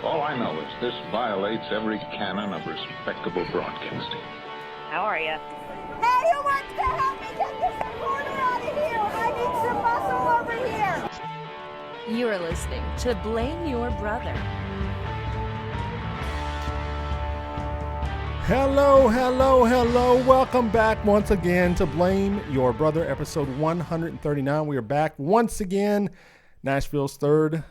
All I know is this violates every canon of respectable broadcasting. How are you? Hey, who wants to help me get this recorder out of here? I need some muscle over here. You are listening to Blame Your Brother. Hello. Welcome back once again to Blame Your Brother, episode 139. We are back once again, Nashville's third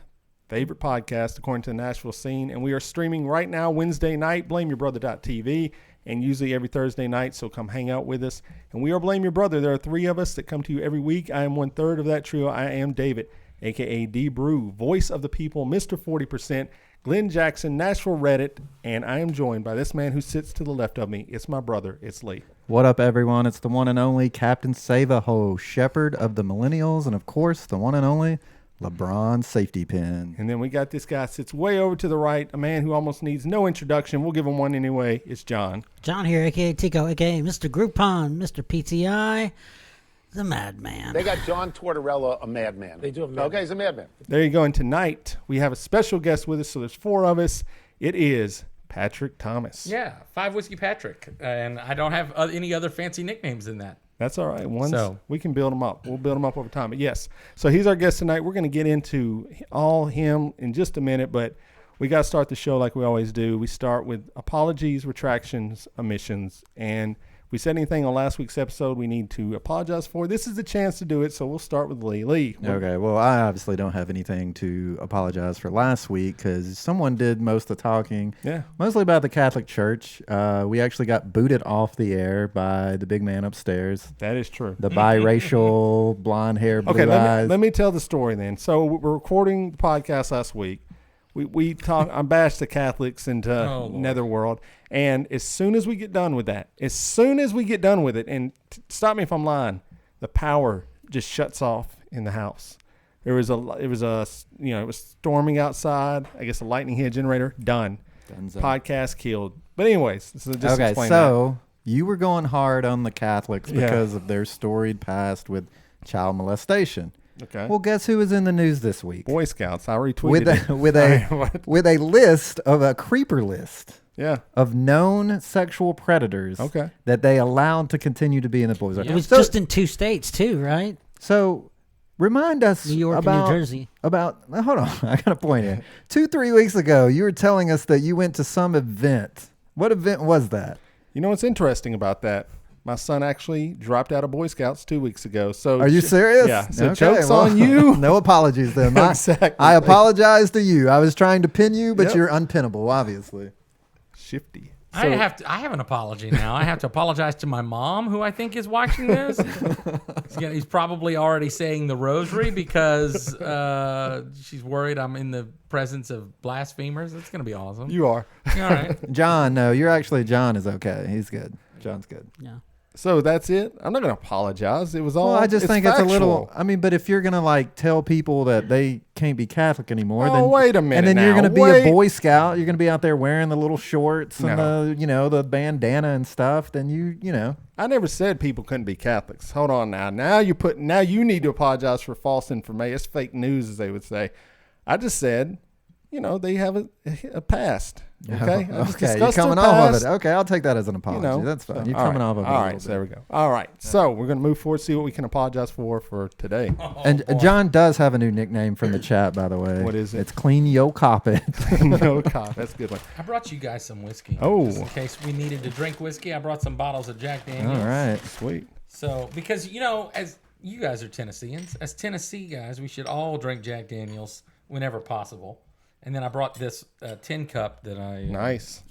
favorite podcast according to the Nashville scene. And we are streaming right now Wednesday night, blameyourbrother.tv, and usually every Thursday night, so come hang out with us. And we are Blame Your Brother. There are three of us that come to you every week. I am one third of that trio. I am David, a.k.a. D. Brew, voice of the people, Mr. 40%, Glenn Jackson, Nashville Reddit, and I am joined by this man who sits to the left of me. It's my brother. It's Lee. What up, everyone? It's the one and only Captain Save-A-Ho, shepherd of the millennials, and of course, the one and only LeBron Safety Pin. And then we got this guy sits way over to the right, a man who almost needs no introduction. We'll give him one anyway. It's John. John here, a.k.a. Tico, a.k.a. Mr. Groupon, Mr. PTI, the Madman. They got John Tortorella, a madman. They do have a madman. Okay, he's a madman. There you go. And tonight, we have a special guest with us, so there's four of us. It is Patrick Thomas. Yeah, 5 Whiskey Patrick. And I don't have any other fancy nicknames than that. That's all right. We can build them up. We'll build them up over time. But yes, so he's our guest tonight. We're going to get into all him in just a minute, but we got to start the show like we always do. We start with apologies, retractions, omissions, and if we said anything on last week's episode we need to apologize for, this is the chance to do it, so we'll start with Lee. Okay, well, I obviously don't have anything to apologize for last week because someone did most of the talking. Yeah. Mostly about the Catholic Church. We actually got booted off the air by the big man upstairs. That is true. The biracial, blonde hair, blue eyes. Let me tell the story then. So we're recording the podcast last week. We talk. I bashed the Catholics into Netherworld, and as soon as we get done with that, and stop me if I'm lying, the power just shuts off in the house. It was storming outside. I guess a lightning hit generator. Done. Dunzo. Podcast killed. But anyways, so just okay. Explain So you were going hard on the Catholics because of their storied past with child molestation. Okay. Well, guess who was in the news this week? Boy Scouts. I retweeted with a list of a creeper list. Yeah. Of known sexual predators. Okay. That they allowed to continue to be in the Boys. It was just in 2 states too, right? So remind us New York about, and New Jersey. Hold on, I got a point here. 2-3 weeks ago, you were telling us that you went to some event. What event was that? You know what's interesting about that? My son actually dropped out of Boy Scouts 2 weeks ago. So are you serious? Yeah. So joke's on you. No apologies then. Exactly. I apologize to you. I was trying to pin you, but you're unpinnable, obviously. Shifty. I have an apology now. I have to apologize to my mom, who I think is watching this. He's probably already saying the rosary because she's worried I'm in the presence of blasphemers. It's going to be awesome. You are. All right. John, no, John is okay. He's good. John's good. Yeah. So that's it. I'm not going to apologize. It was all. Well, I just think factual. it's a little. I mean, but if you're going to tell people that they can't be Catholic anymore, then wait a minute. And then now. you're going to be a Boy Scout. You're going to be out there wearing the little shorts and the bandana and stuff. Then you know. I never said people couldn't be Catholics. Hold on now. Now you need to apologize for false information. It's fake news, as they would say. I just said, they have a past. Okay. Okay. You're coming off of it. Okay. I'll take that as an apology. That's fine. You're coming off of it. All right. So there we go. All right. So we're going to move forward, see what we can apologize for today. John does have a new nickname from the chat, by the way. What is it? It's Clean Yo Carpet. No cop. That's a good one. I brought you guys some whiskey. Oh. Just in case we needed to drink whiskey, I brought some bottles of Jack Daniels. All right. Sweet. So, because, as you guys are Tennesseans, as Tennessee guys, we should all drink Jack Daniels whenever possible. And then I brought this tin cup that I... Nice.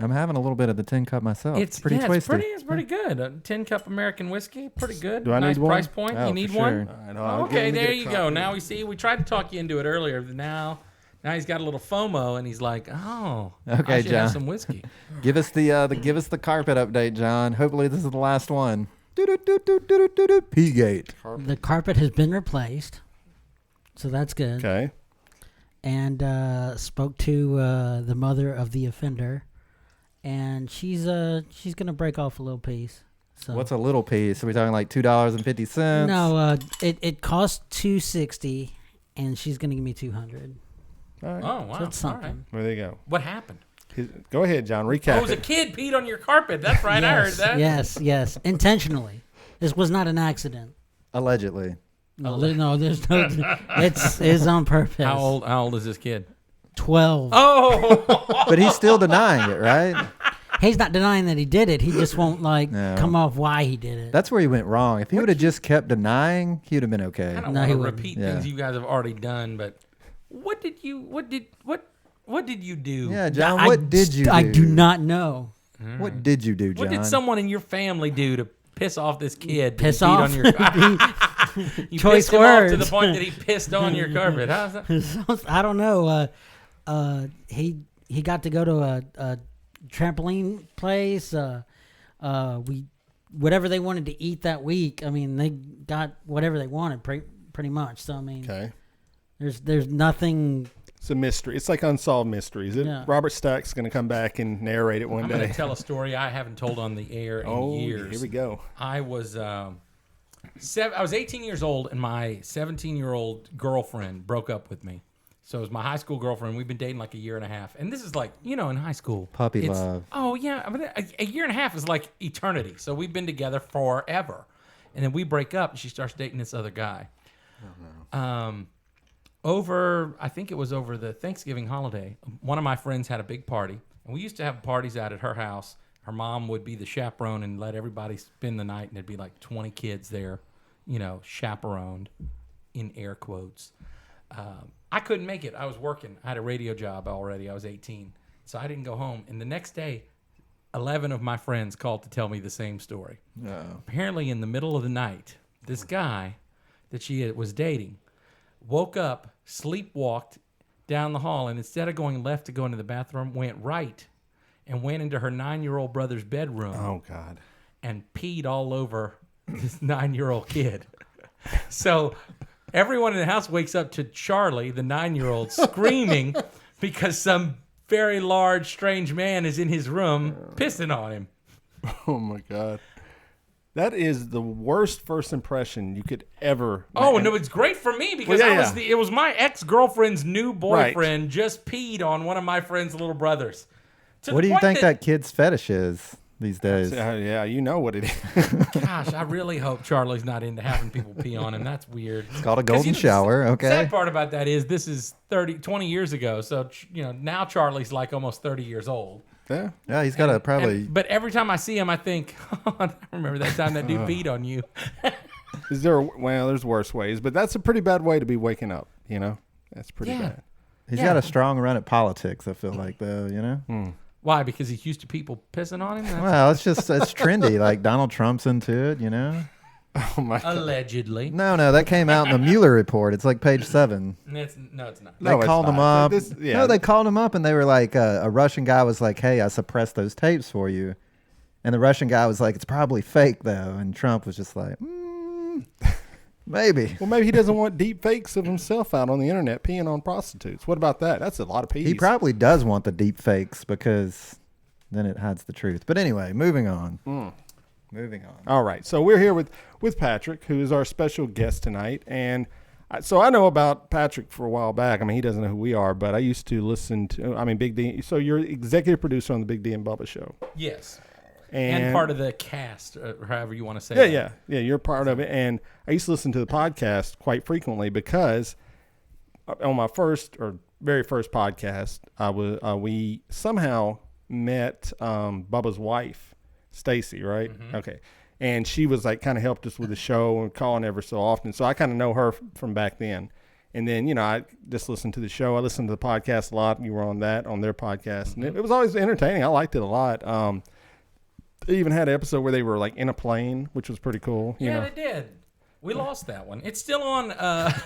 I'm having a little bit of the tin cup myself. It's pretty twisty. It's pretty good. A 10 cup American whiskey, pretty good. Do I nice need one? price point. Oh, you need for one? sure. Okay, there you go. Now we tried to talk you into it earlier. Now he's got a little FOMO and he's like, I should John. have some whiskey. Give us the carpet update, John. Hopefully this is the last one. P-Gate. The carpet has been replaced, so that's good. Okay. And spoke to the mother of the offender, and she's gonna break off a little piece. So what's a little piece? Are we talking like $2.50? No, it cost $260, and she's gonna give me $200. All right. Oh, wow. So it's All right. something. Well, there you go. What happened? Go ahead, John. Recap Oh, it was a it. kid peed on your carpet. That's right. I heard that. Yes, intentionally. This was not an accident. Allegedly. No, there's no. It's on purpose. How old is this kid? 12. Oh, But he's still denying it, right? He's not denying that he did it. He just won't No. come off why he did it. That's where he went wrong. If he would have just kept denying, he would have been okay. I don't No, want he to wouldn't. repeat Yeah. things you guys have already done, but what did you do? Yeah, John, what did you do? I do not know. What did you do, John? What did someone in your family do to piss off this kid? Piss that he peed off? on your You Choice pissed him off to words. the point that he pissed on your carpet. How's that? I don't know. He got to go to a trampoline place. Whatever they wanted to eat that week. I mean, they got whatever they wanted, pretty much. So I mean, Okay. there's nothing. It's a mystery. It's like Unsolved Mysteries. Yeah. Robert Stack's going to come back and narrate it one I'm day. going to tell a story I haven't told on the air in years. Here we go. I was I was 18 years old, and my 17-year-old girlfriend broke up with me. So it was my high school girlfriend. We've been dating like a year and a half. And this is like, in high school. Puppy love. Oh, yeah. I mean, a year and a half is like eternity. So we've been together forever. And then we break up, and she starts dating this other guy. Oh, no. I think it was over the Thanksgiving holiday, one of my friends had a big party. And we used to have parties out at her house. Her mom would be the chaperone and let everybody spend the night. And there'd be like 20 kids there, chaperoned, in air quotes. I couldn't make it. I was working. I had a radio job already. I was 18. So I didn't go home. And the next day, 11 of my friends called to tell me the same story. Apparently, in the middle of the night, this guy that she was dating woke up, sleepwalked down the hall, and instead of going left to go into the bathroom, went right and went into her 9-year-old brother's bedroom. Oh, God. And peed all over this 9-year-old kid. So everyone in the house wakes up to Charlie, the 9-year-old, screaming because some very large, strange man is in his room pissing on him. Oh, my God. That is the worst first impression you could ever. Oh, no, it's great for me because it was my ex-girlfriend's new boyfriend just peed on one of my friend's little brothers. What do you think that kid's fetish is these days? Yeah, you know what it is. Gosh, I really hope Charlie's not into having people pee on him. That's weird. It's called a golden shower, okay? The sad part about that is this is 20 years ago. So, now Charlie's like almost 30 years old. Yeah, he's got to probably... But every time I see him, I think, I remember that time that dude peed on you. There's worse ways, but that's a pretty bad way to be waking up, That's pretty bad. He's got a strong run at politics, I feel like, though, Why? Because he's used to people pissing on him? Well, it's trendy. Like Donald Trump's into it, Oh, my God. Allegedly. No, that came out in the Mueller report. It's like page 7. No, it's not. They called him up. No, they called him up and they were like, a Russian guy was like, hey, I suppressed those tapes for you. And the Russian guy was like, it's probably fake, though. And Trump was just like, maybe. Well, maybe he doesn't want deep fakes of himself out on the internet peeing on prostitutes. What about that? That's a lot of peas. He probably does want the deep fakes because then it hides the truth. But anyway, moving on. Moving on. All right. So we're here with Patrick, who is our special guest tonight. And so I know about Patrick for a while back. I mean, he doesn't know who we are, but I used to listen to, Big D. So you're executive producer on the Big D and Bubba show. Yes. And part of the cast, or however you want to say Yeah, that. yeah. You're part of it. And I used to listen to the podcast quite frequently because on my very first podcast, we somehow met Bubba's wife, Stacy, right? Mm-hmm. Okay. And she was like kind of helped us with the show and calling ever so often. So I kind of know her from back then. And then, I just listened to the show. I listened to the podcast a lot. You were on their podcast. Mm-hmm. And it was always entertaining. I liked it a lot. They even had an episode where they were like in a plane, which was pretty cool. They did. We lost that one. It's still on.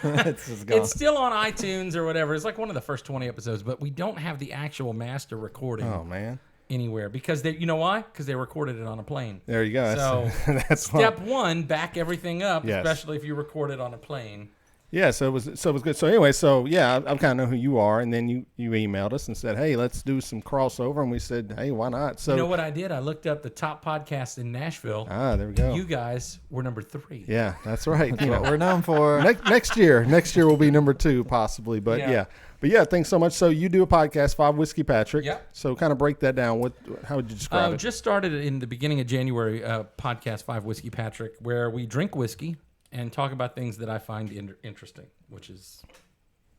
It's still on iTunes or whatever. It's like one of the first 20 episodes, but we don't have the actual master recording. Oh man. Anywhere because you know why? Because they recorded it on a plane. There you go. So that's step one, back everything up, yes. Especially if you record it on a plane. Yeah, so it was good. So anyway, I kind of know who you are, and then you emailed us and said, "Hey, let's do some crossover," and we said, "Hey, why not?" So you know what I did? I looked up the top podcasts in Nashville. There we go. You guys were number 3. Yeah, that's right. That's what we're known for. Next year we'll be number 2 possibly, but yeah. But yeah, thanks so much. So you do a podcast, 5 Whiskey Patrick. Yeah. So kind of break that down. How would you describe it? Just started in the beginning of January, podcast 5 Whiskey Patrick, where we drink whiskey and talk about things that I find interesting,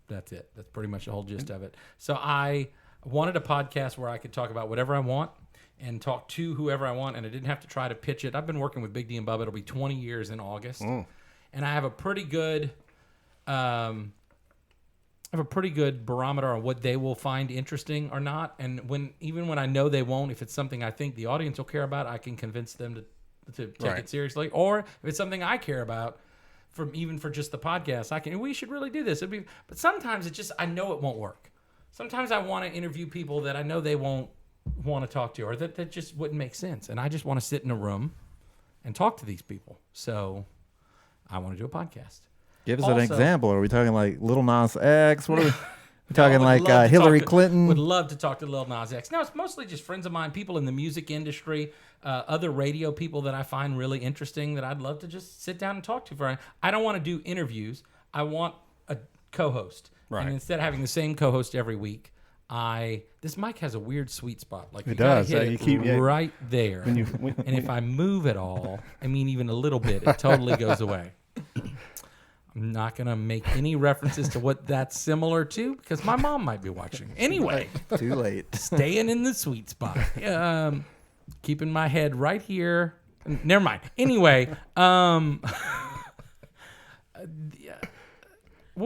that's it. That's pretty much the whole gist of it. So I wanted a podcast where I could talk about whatever I want and talk to whoever I want, and I didn't have to try to pitch it. I've been working with Big D and Bubba. It'll be 20 years in August. And I have a pretty good barometer on what they will find interesting or not. And even when I know they won't, if it's something I think the audience will care about, I can convince them to take it seriously. Or if it's something I care about, for just the podcast, we should really do this. But sometimes I know it won't work. Sometimes I want to interview people that I know they won't want to talk to, or that just wouldn't make sense. And I just want to sit in a room and talk to these people. So I want to do a podcast. Give us an example. Are we talking like Lil Nas X? What are we talking like Hillary Clinton? Would love to talk to Lil Nas X. No, it's mostly just friends of mine, people in the music industry, other radio people that I find really interesting that I'd love to just sit down and talk to. I don't want to do interviews. I want a co-host. Right. And instead of having the same co-host every week, this mic has a weird sweet spot. Like it does. Hit right there. And if I move at all, even a little bit, it totally goes away. I'm not going to make any references to what that's similar to because my mom might be watching. Anyway. Too late. Staying in the sweet spot. Keeping my head right here. Never mind. Anyway. What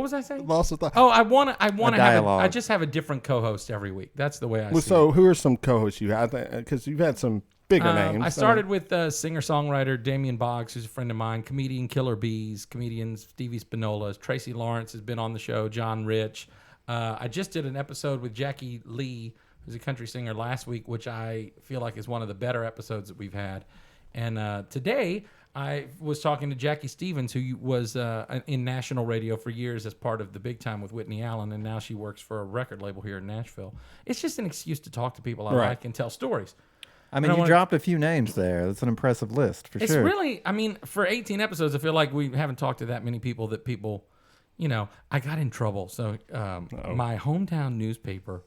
was I saying? Lost of thought. Oh, I want to have I just have a different co-host every week. That's the way I see So it. who are some co-hosts you have? Because you've had some bigger names. I started with singer-songwriter Damian Boggs, who's a friend of mine, comedian Killer Bees, comedians Stevie Spinola, Tracy Lawrence has been on the show, John Rich. I just did an episode with Jackie Lee, who's a country singer, last week, which I feel like is one of the better episodes that we've had. And today I was talking to Jackie Stevens, who was in national radio for years as part of the Big Time with Whitney Allen, and now she works for a record label here in Nashville. It's just an excuse to talk to people I like and tell stories. You dropped a few names there. That's an impressive list, for sure. It's really, for 18 episodes, I feel like we haven't talked to that many people that people, I got in trouble. So my hometown newspaper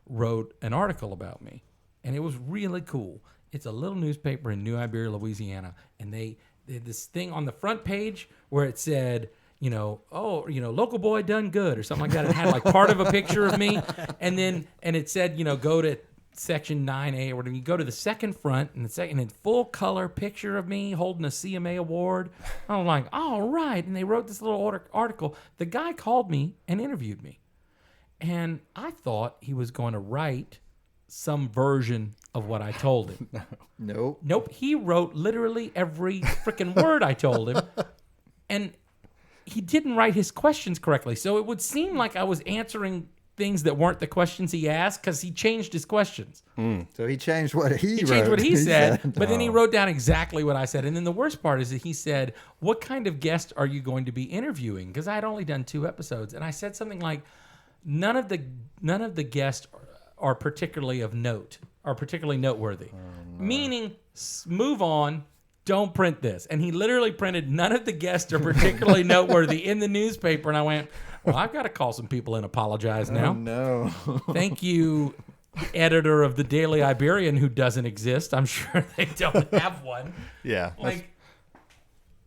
wrote an article about me, and it was really cool. It's a little newspaper in New Iberia, Louisiana, and they had this thing on the front page where it said, local boy done good or something like that. It had like part of a picture of me, and it said, go to section 9A or whatever. You go to the second front and in full color picture of me holding a CMA award. I'm like, all right. And they wrote this little article. The guy called me and interviewed me, and I thought he was going to write some version of what I told him. Nope. He wrote literally every freaking word I told him, and he didn't write his questions correctly. So it would seem like I was answering things that weren't the questions he asked because he changed his questions. So he changed what he wrote. Changed what he said, but then he wrote down exactly what I said. And then the worst part is that he said, what kind of guest are you going to be interviewing? Because I had only done 2 episodes. And I said something like, none of the guests are particularly of note, are particularly noteworthy. Meaning, move on, don't print this. And he literally printed, none of the guests are particularly noteworthy in the newspaper. And I went, well, I've got to call some people and apologize now. Oh, no. Thank you, editor of the Daily Iberian, who doesn't exist. I'm sure they don't have one. Yeah.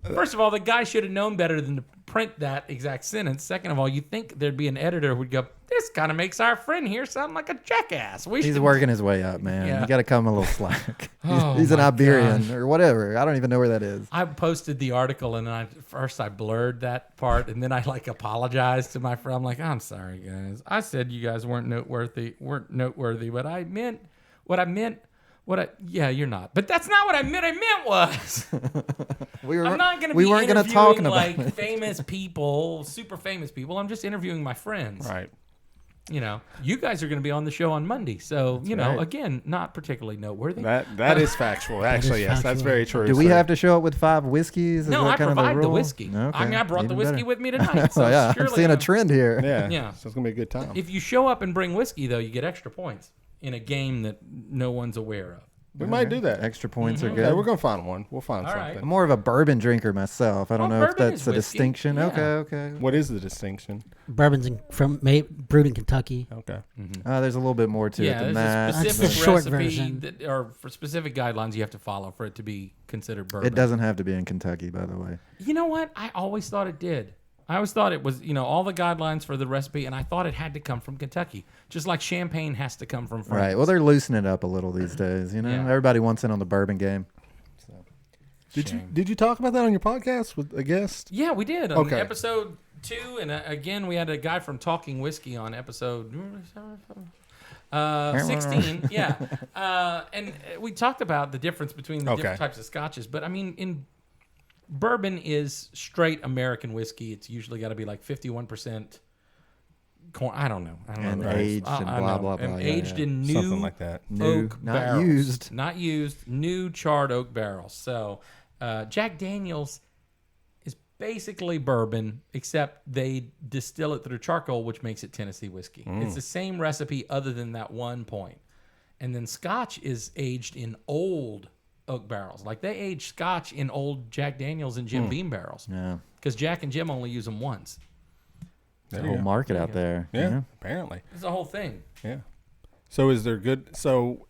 First of all, the guy should have known better than to print that exact sentence. Second of all, you think there'd be an editor who would go, this kind of makes our friend here sound like a jackass. He's working his way up, man. Yeah. You got to cut him a little slack. He's an Iberian or whatever. I don't even know where that is. I posted the article, and first I blurred that part, and then I apologized to my friend. I'm like, I'm sorry, guys. I said you guys weren't noteworthy, but I meant what I meant. Yeah, you're not. But that's not what I meant. I meant was I'm not going to be interviewing famous people, super famous people. I'm just interviewing my friends. Right. You guys are going to be on the show on Monday. So, again, not particularly noteworthy. That is factual. Actually, yes, that's very true. Do we have to show up with 5 whiskeys? No, I provide the whiskey. Okay. I brought the whiskey with me tonight. So yeah, I'm seeing a trend here. Yeah. So it's going to be a good time. If you show up and bring whiskey, though, you get extra points in a game that no one's aware of. We might do that. Extra points are Okay, good. we're gonna find one. We'll find All right. something. I'm more of a bourbon drinker myself. I don't know if bourbon that's is a whiskey. distinction. Yeah. Okay. What is the distinction? Bourbon's brewed in Kentucky. Okay. There's a little bit more to it Yeah, than there's that. a That's the specific short recipe version. or for specific guidelines you have to follow for it to be considered bourbon. It doesn't have to be in Kentucky, by the way. You know what? I always thought it did. I always thought it was, all the guidelines for the recipe, and I thought it had to come from Kentucky, just like champagne has to come from France. Right. Well, they're loosening it up a little these days. Yeah. Everybody wants in on the bourbon game. Did you talk about that on your podcast with a guest? Yeah, we did. On Okay. episode 2, and again, we had a guy from Talking Whiskey on episode 16. Yeah. And we talked about the difference between the different types of scotches. But, I mean, bourbon is straight American whiskey. It's usually got to be like 51% corn. I don't know. And aged and blah, blah, blah. And Yeah, aged yeah. in new Something like that. oak Not barrels. used. Not used. New charred oak barrels. So Jack Daniel's is basically bourbon, except they distill it through charcoal, which makes it Tennessee whiskey. It's the same recipe other than that one point. And then Scotch is aged in old oak barrels. Like they age Scotch in old Jack Daniel's and Jim Beam barrels. Yeah. Because Jack and Jim only use them once. There's a whole market out there. Yeah, apparently. It's the whole thing. Yeah. So is there good? So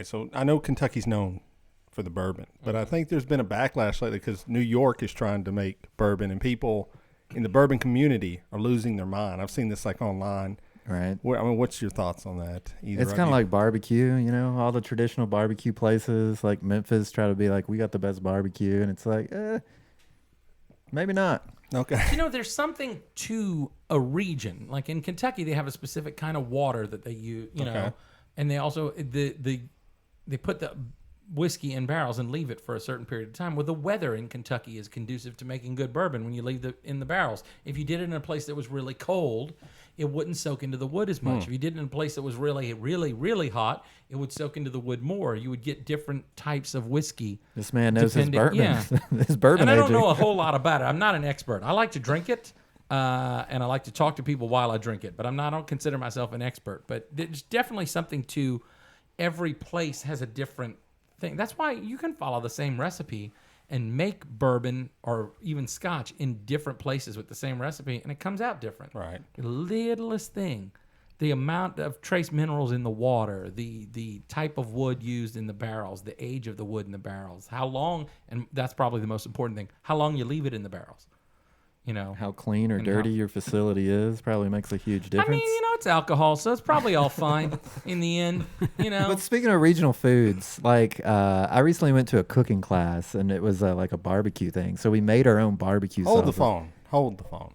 So I know Kentucky's known for the bourbon, but I think there's been a backlash lately because New York is trying to make bourbon, and people in the bourbon community are losing their mind. I've seen this like online. Right. What's your thoughts on that? It's kind of like barbecue, all the traditional barbecue places like Memphis try to be like, we got the best barbecue. And it's like, maybe not. Okay. There's something to a region. Like in Kentucky, they have a specific kind of water that they use, know, and they also, they put the whiskey in barrels and leave it for a certain period of time. Well, the weather in Kentucky is conducive to making good bourbon when you leave it in the barrels. If you did it in a place that was really cold, it wouldn't soak into the wood as much. If you did it in a place that was really, really, really hot, it would soak into the wood more. You would get different types of whiskey. This man knows his bourbon. Yeah. His bourbon And I don't aging. know a whole lot about it. I'm not an expert. I like to drink it, and I like to talk to people while I drink it. But I don't consider myself an expert. But there's definitely something to every place has a different thing. That's why you can follow the same recipe and make bourbon or even Scotch in different places with the same recipe, and it comes out different. Right. The littlest thing, the amount of trace minerals in the water, the type of wood used in the barrels, the age of the wood in the barrels, how long, and that's probably the most important thing, how long you leave it in the barrels. How clean or dirty your facility is probably makes a huge difference. I mean, it's alcohol, so it's probably all fine in the end, But speaking of regional foods, like I recently went to a cooking class, and it was like a barbecue thing. So we made our own barbecue sauce. Hold the phone.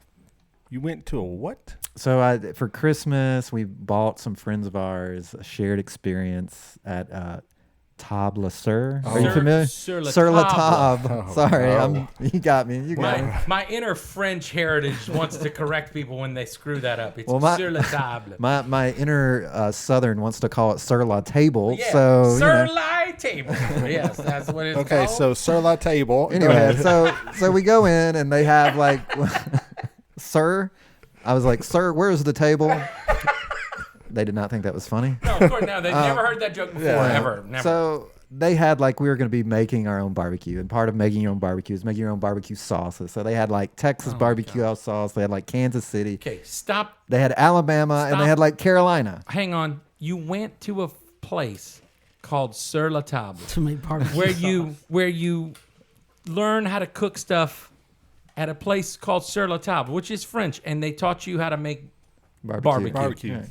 You went to a what? So for Christmas, we bought some friends of ours a shared experience at Table Sur. Are you familiar? Sur la Sur la table. Table. Sorry, no. You got me. You got me. My inner French heritage wants to correct people when they screw that up. It's Well, sur la table. My inner Southern wants to call it Sur la Table. Yeah, So sur la table. Yes, that's what it's Okay, called. so Sur la Table. Go Anyway, ahead. so we go in and they have like, sir. I was like, sir, where's the table? They did not think that was funny. No, of course, no. They've never heard that joke before, ever. Never. So they had like, we were going to be making our own barbecue, and part of making your own barbecue is making your own barbecue sauces. So they had like Texas barbecue sauce. They had like Kansas City. Okay, stop. They had Alabama, and they had like Carolina. Hang on. You went to a place called Sur la Table, To make barbecue where you learn how to cook stuff at a place called Sur la Table, which is French, and they taught you how to make barbecue. Right.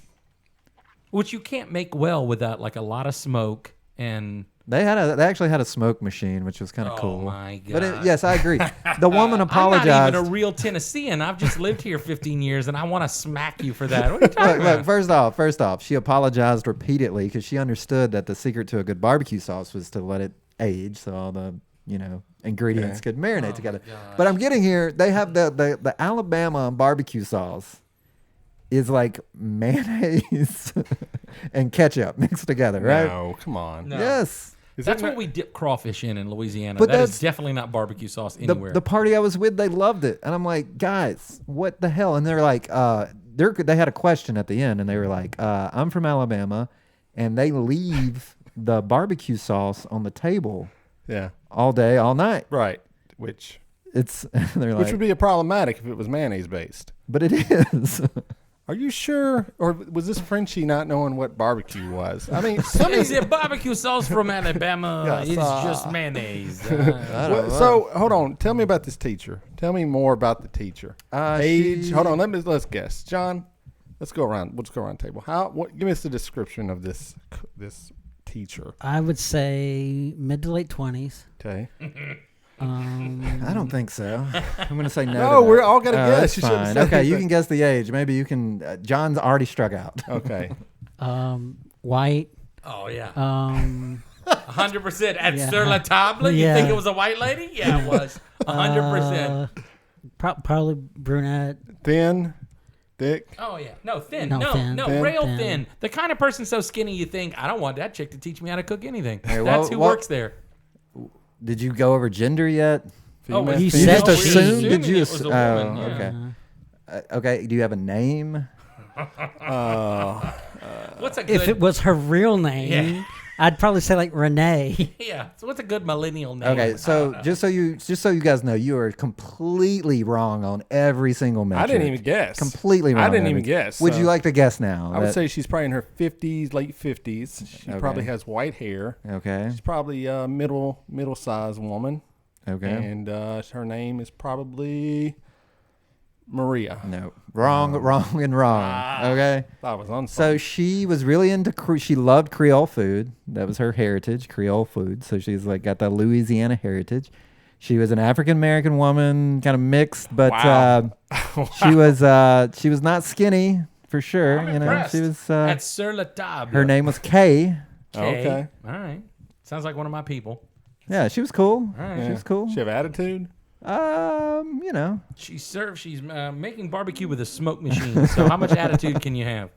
Which you can't make well without like a lot of smoke and. They actually had a smoke machine, which was kind of Oh cool. my God. But yes, I agree. The woman apologized. I'm not even a real Tennessean. I've just lived here 15 years, and I want to smack you for that. What are you talking about? Look, first off, she apologized repeatedly because she understood that the secret to a good barbecue sauce was to let it age, so all the ingredients could marinate together. But I'm getting here. They have the Alabama barbecue sauce is like mayonnaise and ketchup mixed together, right? No, come on. No. Yes. That's what we dip crawfish in Louisiana. But That is that's- definitely not barbecue sauce anywhere. The party I was with, they loved it, and I'm like, guys, what the hell? And they're like, they had a question at the end, and they were like, I'm from Alabama, and they leave the barbecue sauce on the table Yeah. all day, all night. Right. Which They're like, would be a problematic if it was mayonnaise based. but it is. Are you sure? Or was this Frenchie not knowing what barbecue was? I mean, Is it barbecue sauce from Alabama? Yes, It's just mayonnaise. so hold on. Tell me about this teacher. Tell me more about the teacher. Age. Hold on. Let's guess. John, let's go around. Let's go around the table. Give us the description of this teacher. I would say mid to late 20s. Okay. I don't think so. I'm going to say no. No, to we're that. all got to guess. That's You shouldn't fine. say Okay, you anything. can guess the age. Maybe you can. John's already struck out. Okay. White. Oh, yeah. 100%. At Yeah. Sur La Table, you Yeah. think it was a white lady? Yeah, it was. 100%. Probably brunette. Thin, thick. Oh, yeah. No, thin. No, No, thin. no, Thin. rail Thin. thin. The kind of person so skinny you think, I don't want that chick to teach me how to cook anything. Hey, That's what- who what- works there. Did you go over gender yet? Female. well, You You said just she. assumed? Did Assuming you? it was a woman, yeah. Okay. Okay. Do you have a name? What's a good... If it was her real name, Yeah. I'd probably say like Renee. Yeah. So what's a good millennial name? Okay, so just so you guys know, you are completely wrong on every single metric. I didn't even guess. Completely wrong. I didn't on even everything. guess. Would so you like to guess now? I would That- say she's probably in her 50s, late 50s. She probably has white hair. Okay. She's probably a middle-sized woman. Okay. And her name is probably Maria. No. Wrong. Okay. That was on. So she was really into. She loved Creole food. That was her heritage, Creole food. So she's like got the Louisiana heritage. She was an African American woman, kind of mixed, but Wow. she was not skinny for sure. I'm you know, impressed. she was. At Sur La Table. Her name was Kay. Okay. All right. Sounds like one of my people. Yeah, she was cool. right. She was cool. She have attitude. You know, She's making barbecue with a smoke machine. So how much attitude can you have?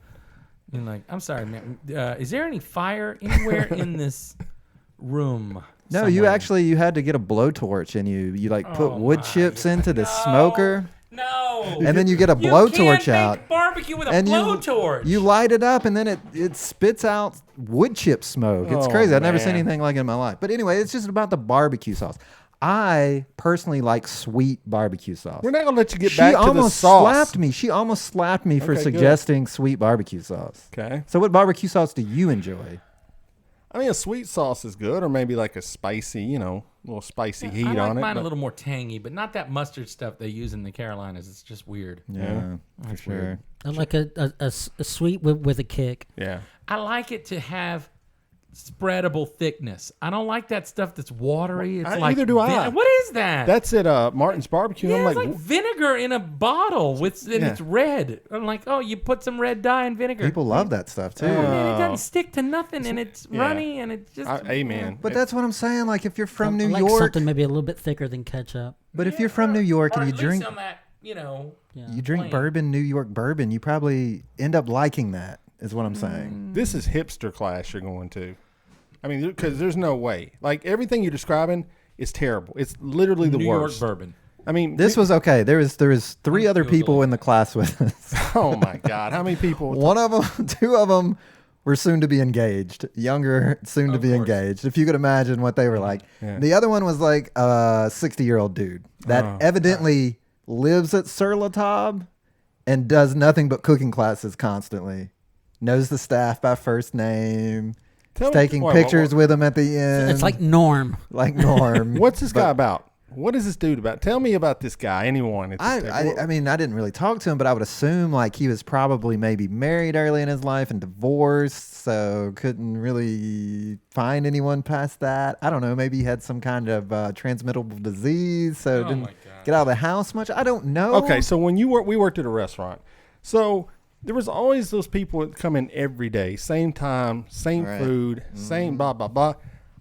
And like, I'm sorry, man. Is there any fire anywhere in this room? no, somewhere? you had to get a blowtorch and you like put Oh wood my chips into the smoker. No. And then you get a You blowtorch can't out. make barbecue with a And blowtorch. you light it up, and then it spits out wood chip smoke. It's Oh, crazy. I've never seen man. anything like it in my life. But anyway, it's just about the barbecue sauce. I personally like sweet barbecue sauce. We're not gonna let you get She back to the almost sauce. slapped me. She almost slapped me for Okay, good. suggesting sweet barbecue sauce. Okay. So what barbecue sauce do you enjoy? I mean, a sweet sauce is good, or maybe like a spicy, little spicy heat I like on it. mine but- a little more tangy, but not that mustard stuff they use in the Carolinas. It's just weird. Yeah, for sure. I like a sweet with a kick. Yeah. I like it to have spreadable thickness. I don't like that stuff that's watery. It's like neither do I. What is that? That's at Martin's Barbecue. yeah, I'm it's like, like vinegar in a bottle and Yeah. it's red. I'm like, oh, you put some red dye in vinegar. People love that stuff too. Man, it doesn't stick to nothing, and it's Yeah. runny, and it's just. amen. But that's what I'm saying. Like if you're from I New like York, something maybe a little bit thicker than ketchup. but if you're from New York or and you at drink least on that, you drink plain. bourbon, New York bourbon, you probably end up liking that. Is what I'm saying. This is hipster class you're going to. I mean, because there's no way. Like everything you're describing is terrible. It's literally the New worst. York bourbon. I mean, This was okay. There was three other Google people it. in the class with us. Oh my God, how many people? One of them, two of them were soon to be engaged, younger, soon to be course. engaged. If you could imagine what they were like. Yeah. The other one was like a 60-year-old dude that Oh, evidently lives at Sur La Table and does nothing but cooking classes constantly. Knows the staff by first name. Tell me- Taking wait, pictures with them at the end. It's like Norm. like Norm. What's this But guy about? What is this dude about? Tell me about this guy. Anyone? at this table. I mean, I didn't really talk to him, but I would assume like he was probably maybe married early in his life and divorced, so couldn't really find anyone past that. I don't know. Maybe he had some kind of transmittable disease, so Oh didn't my God. get out of the house much. I don't know. Okay, so when we worked at a restaurant, so there was always those people that come in every day, same time, same Right. food, same blah blah blah.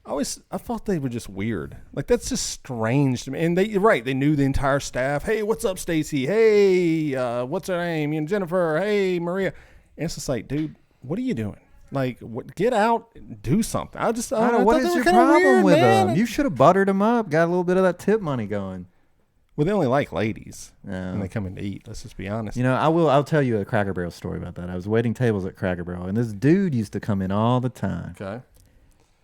I thought they were just weird. Like that's just strange to me. And you're right, they knew the entire staff. Hey, what's up, Stacy? Hey, what's her name? And Jennifer. Hey, Maria. And it's just like, dude, what are you doing? Like, get out, and do something. I don't know. What thought they is were your kinda problem weird, with man. them? You should have buttered them up. Got a little bit of that tip money going. Well, they only like ladies Yeah. when they come in to eat. Let's just be honest. You know, I'll tell you a Cracker Barrel story about that. I was waiting tables at Cracker Barrel, and this dude used to come in all the time. Okay.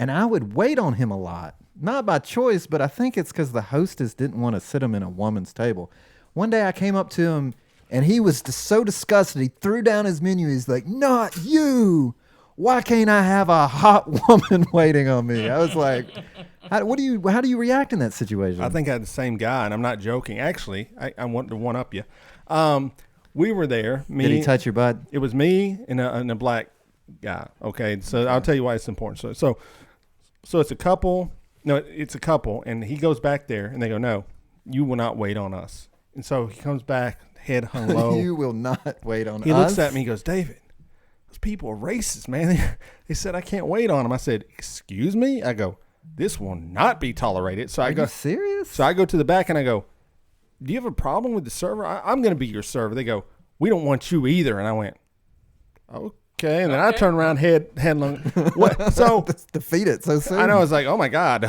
and I would wait on him a lot. Not by choice, but I think it's because the hostess didn't want to sit him in a woman's table. One day I came up to him, and he was so disgusted. He threw down his menu. He's like, "Not you! Why can't I have a hot woman waiting on me?" I was like, how do you react in that situation? I think I had the same guy, and I'm not joking. Actually, I want to one up you. We were there. Did he touch your butt? It was me and a black guy. Okay, so I'll tell you why it's important. So it's a couple. No, it's a couple, and he goes back there, and they go, "No, you will not wait on us." And so he comes back, head hung low. You will not wait on us. He looks at me, he goes, "David, those people are racist, man. They said I can't wait on them." I said, "Excuse me?" I go, "This will not be tolerated." So I go, "Are you serious?" So I go to the back and I go, "Do you have a problem with the server? I'm going to be your server." They go, "We don't want you either." And I went, "Okay." And then I turned around, headlong. What? So That's defeated so soon. I know. I was like, "Oh my God."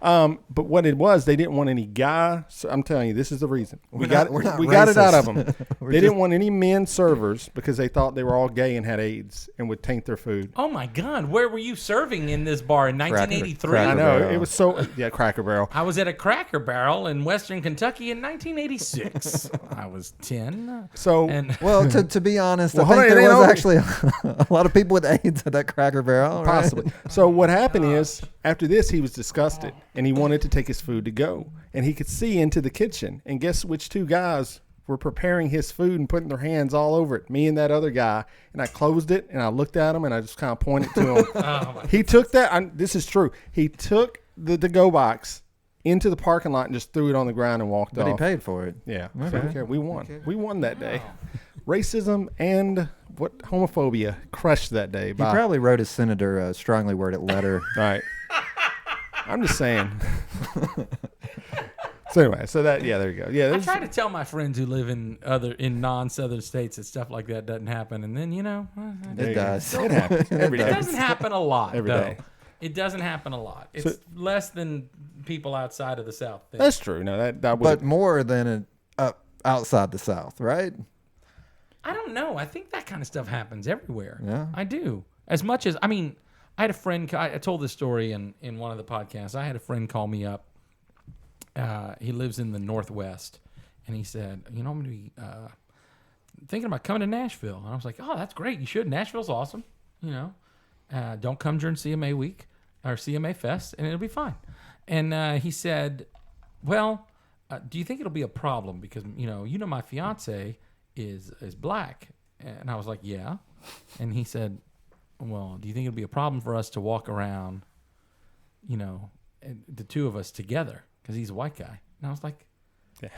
But what it was, they didn't want any guy. So I'm telling you, this is the reason. We got it out of them. They didn't want any men servers because they thought they were all gay and had AIDS and would taint their food. Oh my God! Where were you serving in this bar in 1983? I know. Barrel. It was so, Cracker Barrel. I was at a Cracker Barrel in Western Kentucky in 1986. I was 10. So, Well, to be honest, Well, I hold think on, there it ain't was over. actually a lot of people with AIDS at that Cracker Barrel. Right? possibly. So what happened is, after this, he was disgusted, and he wanted to take his food to go. And he could see into the kitchen. And guess which two guys were preparing his food and putting their hands all over it? Me and that other guy. And I closed it, and I looked at him, and I just kind of pointed to him. He took that. This is true. He took the to-go box into the parking lot and just threw it on the ground and walked off. But he paid for it. Yeah. Okay. Okay. We won. Okay. We won that day. Racism and homophobia crushed that day. He probably wrote his senator a strongly worded letter. Right. I'm just saying. So anyway, there you go. Yeah, I try to tell my friends who live in non-southern states that stuff like that doesn't happen, and then It does. It happens every it day. doesn't happen a lot. Every though. day. It doesn't happen a lot. It's less than people outside of the South think. That's true. No, that would. But more than outside the South, right? I don't know. I think that kind of stuff happens everywhere. Yeah. I do. As much as, I had a friend, I told this story in one of the podcasts. I had a friend call me up. He lives in the Northwest. And he said, I'm going to be thinking about coming to Nashville. And I was like, oh, that's great. You should. Nashville's awesome. Don't come during CMA week or CMA Fest, and it'll be fine. And he said, well, do you think it'll be a problem? Because, my fiance is black. And I was like, yeah. And he said, well, do you think it'll be a problem for us to walk around, the two of us together? Because he's a white guy. And I was like, yeah.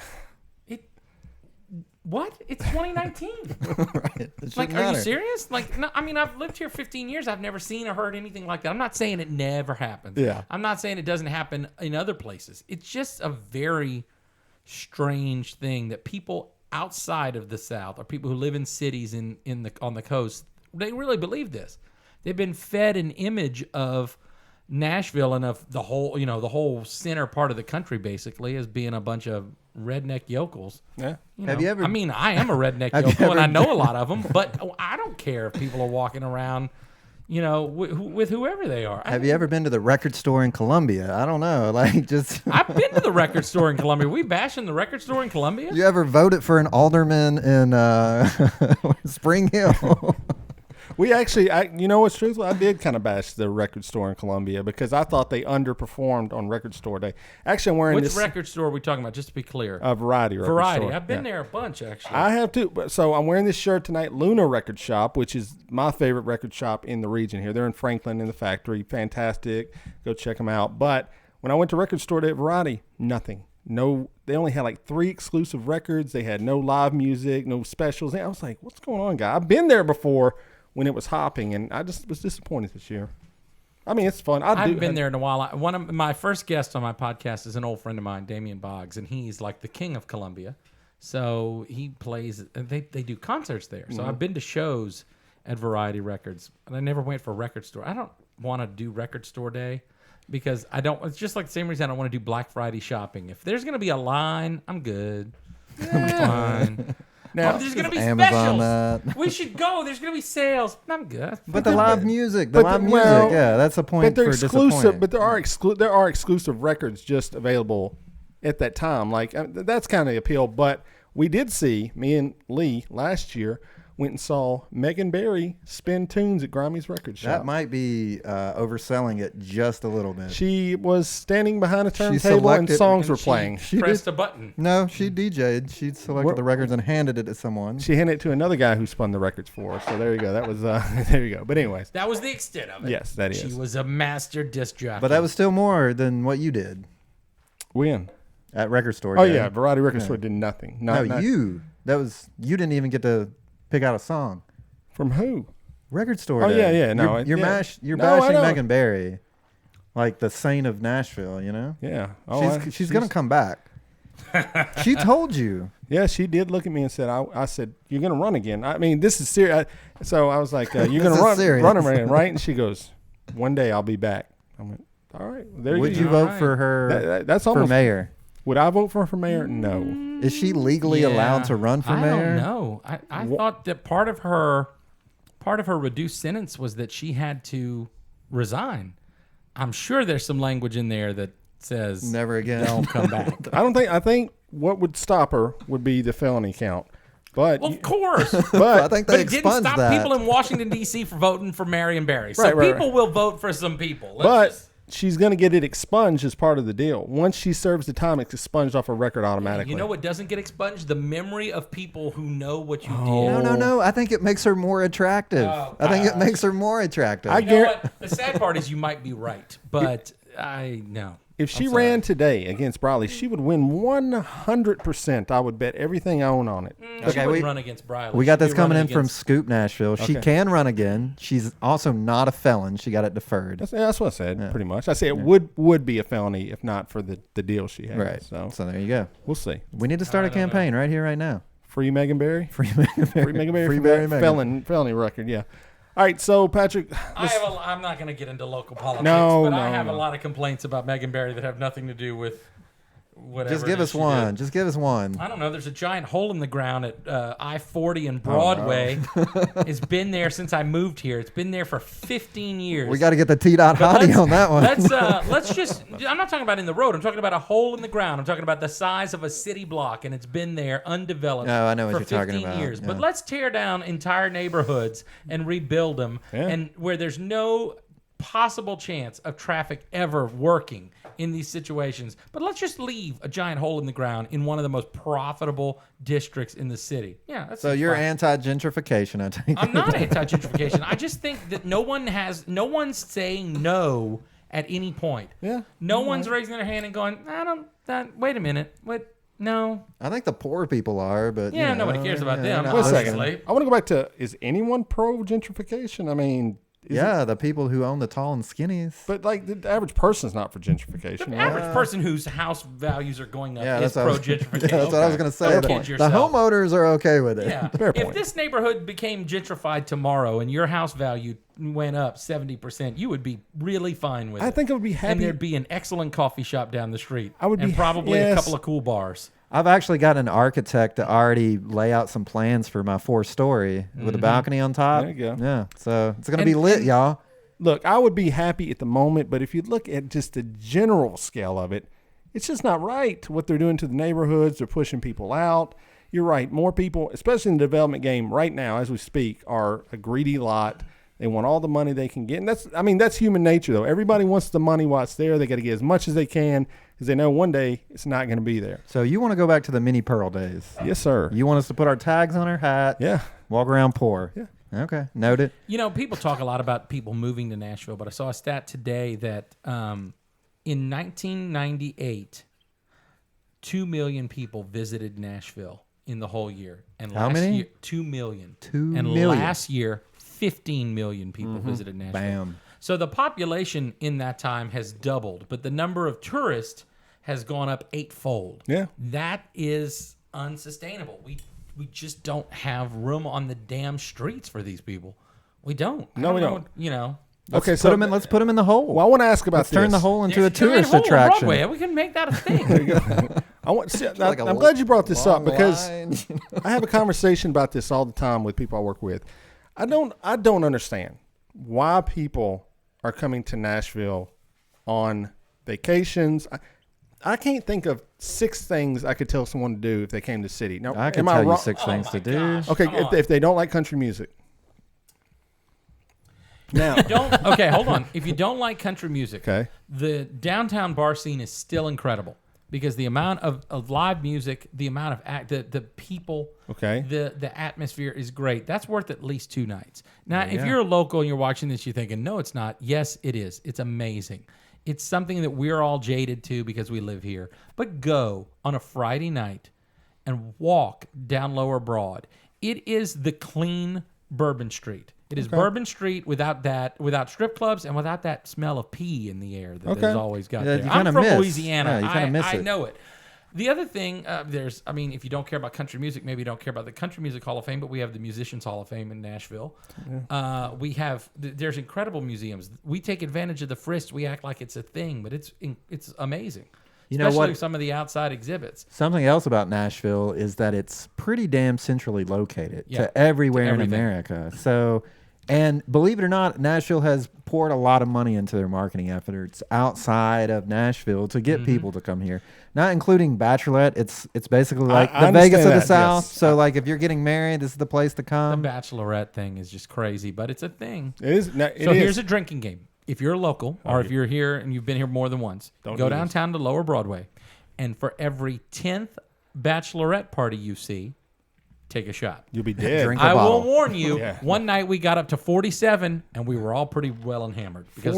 What? It's 2019. Right. Like, are you serious? Like, no, I've lived here 15 years. I've never seen or heard anything like that. I'm not saying it never happens. Yeah. I'm not saying it doesn't happen in other places. It's just a very strange thing that people outside of the South or people who live in cities on the coast, they really believe this. They've been fed an image of Nashville and of the whole center part of the country basically as being a bunch of redneck yokels. Yeah. Have you ever? I am a redneck yokel and I know a lot of them, but I don't care if people are walking around, with whoever they are. Have you ever been to the record store in Columbia? I don't know. Like, just. I've been to the record store in Columbia. We bashing the record store in Columbia? You ever voted for an alderman in Spring Hill? We actually, what's truthful? I did kind of bash the record store in Columbia because I thought they underperformed on record store day. Actually, I'm wearing Which this. Which record store are we talking about, just to be clear? Variety record Variety. store. I've been there a bunch, actually. I have too. So I'm wearing this shirt tonight, Luna Record Shop, which is my favorite record shop in the region here. They're in Franklin in the factory. Fantastic. Go check them out. But when I went to record store day at Variety, nothing. No, they only had like 3 exclusive records. They had no live music, no specials. I was like, what's going on, guy? I've been there before when it was hopping, and I just was disappointed this year. It's fun. I haven't been there in a while. One of my first guests on my podcast is an old friend of mine, Damian Boggs, and he's like the king of Columbia. So he plays, they do concerts there. So I've been to shows at Variety Records, and I never went for record store. I don't want to do record store day because it's just like the same reason I don't want to do Black Friday shopping. If there's going to be a line, I'm good. I'm fine. Now, there's going to be Amazon specials. that. We should go. There's going to be sales. I'm good. But the live music, yeah, that's a point but they're for exclusive. disappointing. But there are exclusive records just available at that time. Like that's kind of the appeal. But we did see, me and Lee last year went and saw Megan Barry spin tunes at Grammy's record shop. That might be overselling it just a little bit. She was standing behind a turntable and songs were playing. She pressed a button. No, she DJ'd. She selected the records and handed it to someone. She handed it to another guy who spun the records for her. So there you go. That was there you go. But anyways, That was the extent of it. yes, that is. She was a master disc jockey. But that was still more than what you did When? at Record Store Oh Day. yeah, Variety Record Store did nothing. No, you. You didn't even get to pick out a song. From who? Record Store Oh, Day. yeah. No, you're yeah. you're No, I bashing know. Megan Barry, like the saint of Nashville. You know. Yeah. Oh, She's gonna come back. She told you. Yeah, she did look at me and said, I said, you're going to run again. I mean, this is serious. So I was like, you're going is to serious. run again, right? And she goes, one day I'll be back. I went, all right. There Would you you go. vote for her That's for almost, mayor? Would I vote for her for mayor? No. Is she legally allowed to run for mayor? I don't know. I thought that part of her reduced sentence was that she had to resign. I'm sure there's some language in there that says Never again. Don't come back. I think what would stop her would be the felony count. But Well, of course. but I think But they it didn't expunged stop that. people in Washington, D.C. for voting for Marion Barry. So Right. people will vote for some people. but she's going to get it expunged as part of the deal. Once she serves the time, it's expunged off her record automatically. You know what doesn't get expunged? The memory of people who know what you did. No. I think it makes her more attractive. I think it makes her more attractive. You know what? The sad part is you might be right, but I know. If she ran today against Briley, she would win 100%. I would bet everything I own on it. She wouldn't run against Briley. We got She'd this be coming in running from against- Scoop Nashville. She can run again. She's also not a felon. She got it deferred. That's what I said, pretty much. I say it would be a felony if not for the deal she had. Right. So there you go. we'll see. We need to start a campaign right here, right now. Free Megan Barry? Free Megan Barry. Free Megan Barry Free from Barry that Megan. felony record, yeah. All right, so Patrick. I'm not going to get into local politics, No, but I have no. a lot of complaints about Megan Barry that have nothing to do with whatever. Just give it us is she one. did. Just give us one. I don't know. There's a giant hole in the ground at I-40 and Broadway. It's been there since I moved here. It's been there for 15 years. We got to get the T-Dot hottie on that one. Let's just. I'm not talking about in the road. I'm talking about a hole in the ground. I'm talking about the size of a city block, and it's been there undeveloped. Oh, I know what for you're talking 15 about, years. yeah. But let's tear down entire neighborhoods and rebuild them, and where there's no possible chance of traffic ever working in these situations. But let's just leave a giant hole in the ground in one of the most profitable districts in the city. Yeah, that's So you're fine. anti-gentrification, I take I'm it. not anti-gentrification. I just think that no one's saying no at any point. Yeah. No one's raising their hand and going, wait a minute. No. I think the poor people are, but Yeah, nobody cares about them. not Wait a us. second. Obviously. I want to go back to, is anyone pro gentrification? I mean, Yeah, the people who own the tall and skinnies. but like the average person's not for gentrification. The right? average person whose house values are going up Yeah, is that's what I was- pro-gentrification. Yeah, that's what I was going to say. Don't The, kid the yourself. homeowners are okay with it. Yeah. Fair If point. this neighborhood became gentrified tomorrow and your house value went up 70%, you would be really fine with it. I think I would be happy. And there'd be an excellent coffee shop down the street. I would and be- probably a yes. couple of cool bars. I've actually got an architect to already lay out some plans for my 4-story with a balcony on top. There you go. Yeah, so it's going to And- be lit, and- y'all. Look, I would be happy at the moment, but if you look at just the general scale of it, it's just not right what they're doing to the neighborhoods. They're pushing people out. You're right. More people, especially in the development game right now as we speak, are a greedy lot. They want all the money they can get. And that's human nature, though. Everybody wants the money while it's there. They got to get as much as they can because they know one day it's not going to be there. So you want to go back to the mini Pearl days? Yes, sir. You want us to put our tags on our hat? Yeah. Walk around poor? Yeah. Okay, noted. You know, people talk a lot about people moving to Nashville, but I saw a stat today that in 1998, 2 million people visited Nashville in the whole year. And How last many? Year, 2 million. 2 and million. last year, 15 million people visited Nashville. Bam. So the population in that time has doubled, but the number of tourists has gone up 8-fold. Yeah. That is unsustainable. We just don't have room on the damn streets for these people. We don't. No, we I know, don't. You know. Okay, Let's so put them in the hole. well, I want to ask about Let's turn the this. hole into a There's giant tourist hole in attraction. Broadway. We can make that a thing. I'm glad you brought this up because line. I have a conversation about this all the time with people I work with. I don't understand why people are coming to Nashville on vacations. I can't think of 6 things I could tell someone to do if they came to the city. Now, I can am tell you wrong? 6 things to do. gosh. Okay, Come if they don't like country music. Now, Okay, hold on. If you don't like country music, okay. the downtown bar scene is still incredible because the amount of live music, the amount of the people, Okay. the atmosphere is great. That's worth at least 2 nights. Now, if you're a local and you're watching this, you're thinking, no, it's not. Yes, it is. It's amazing. It's something that we're all jaded to because we live here. But go on a Friday night and walk down Lower Broad. It is the clean Bourbon Street. It is Bourbon Street without strip clubs and without that smell of pee in the air that there's always got Yeah, there. you I'm kinda from miss. Louisiana. Yeah, you kinda miss I it. know it. The other thing, if you don't care about country music, maybe you don't care about the Country Music Hall of Fame, but we have the Musicians Hall of Fame in Nashville. There's incredible museums. We take advantage of the Frist. We act like it's a thing, but it's amazing. You know Especially what? some of the outside exhibits. Something else about Nashville is that it's pretty damn centrally located Yeah, to everywhere to in everything. America. So, and believe it or not, Nashville has poured a lot of money into their marketing efforts outside of Nashville to get people to come here. Not including Bachelorette. It's basically like I the Vegas of understand the that, South. yes. So, like, if you're getting married, this is the place to The come. Bachelorette thing is just crazy, but it's a thing. It is. So here's a drinking game. If you're local or if you're here and you've been here more than once, Don't go do this. downtown to Lower Broadway. And for every 10th Bachelorette party you see, take a shot. You'll be dead. Drink I bottle. will warn you, Yeah. one night we got up to 47 and we were all pretty well and hammered. Because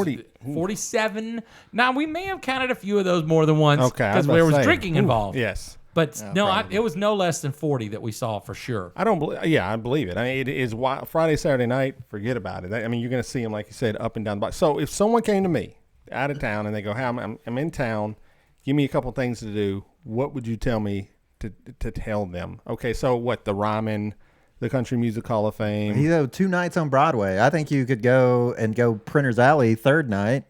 47. Now, we may have counted a few of those more than once Okay, I because about there to was say. drinking Ooh, involved. Yes. But probably. it was no less than 40 that we saw for sure. I don't believe. Yeah, I believe it. I mean, it is Friday, Saturday night. Forget about it. I mean, you're going to see them, like you said, up and down the block. So if someone came to me out of town and they go, "Hey, I'm in town. Give me a couple things to do." What would you tell me to tell them? Okay, so what? The Ryman, the Country Music Hall of Fame. You know, 2 nights on Broadway. I think you could go Printer's Alley 3rd night.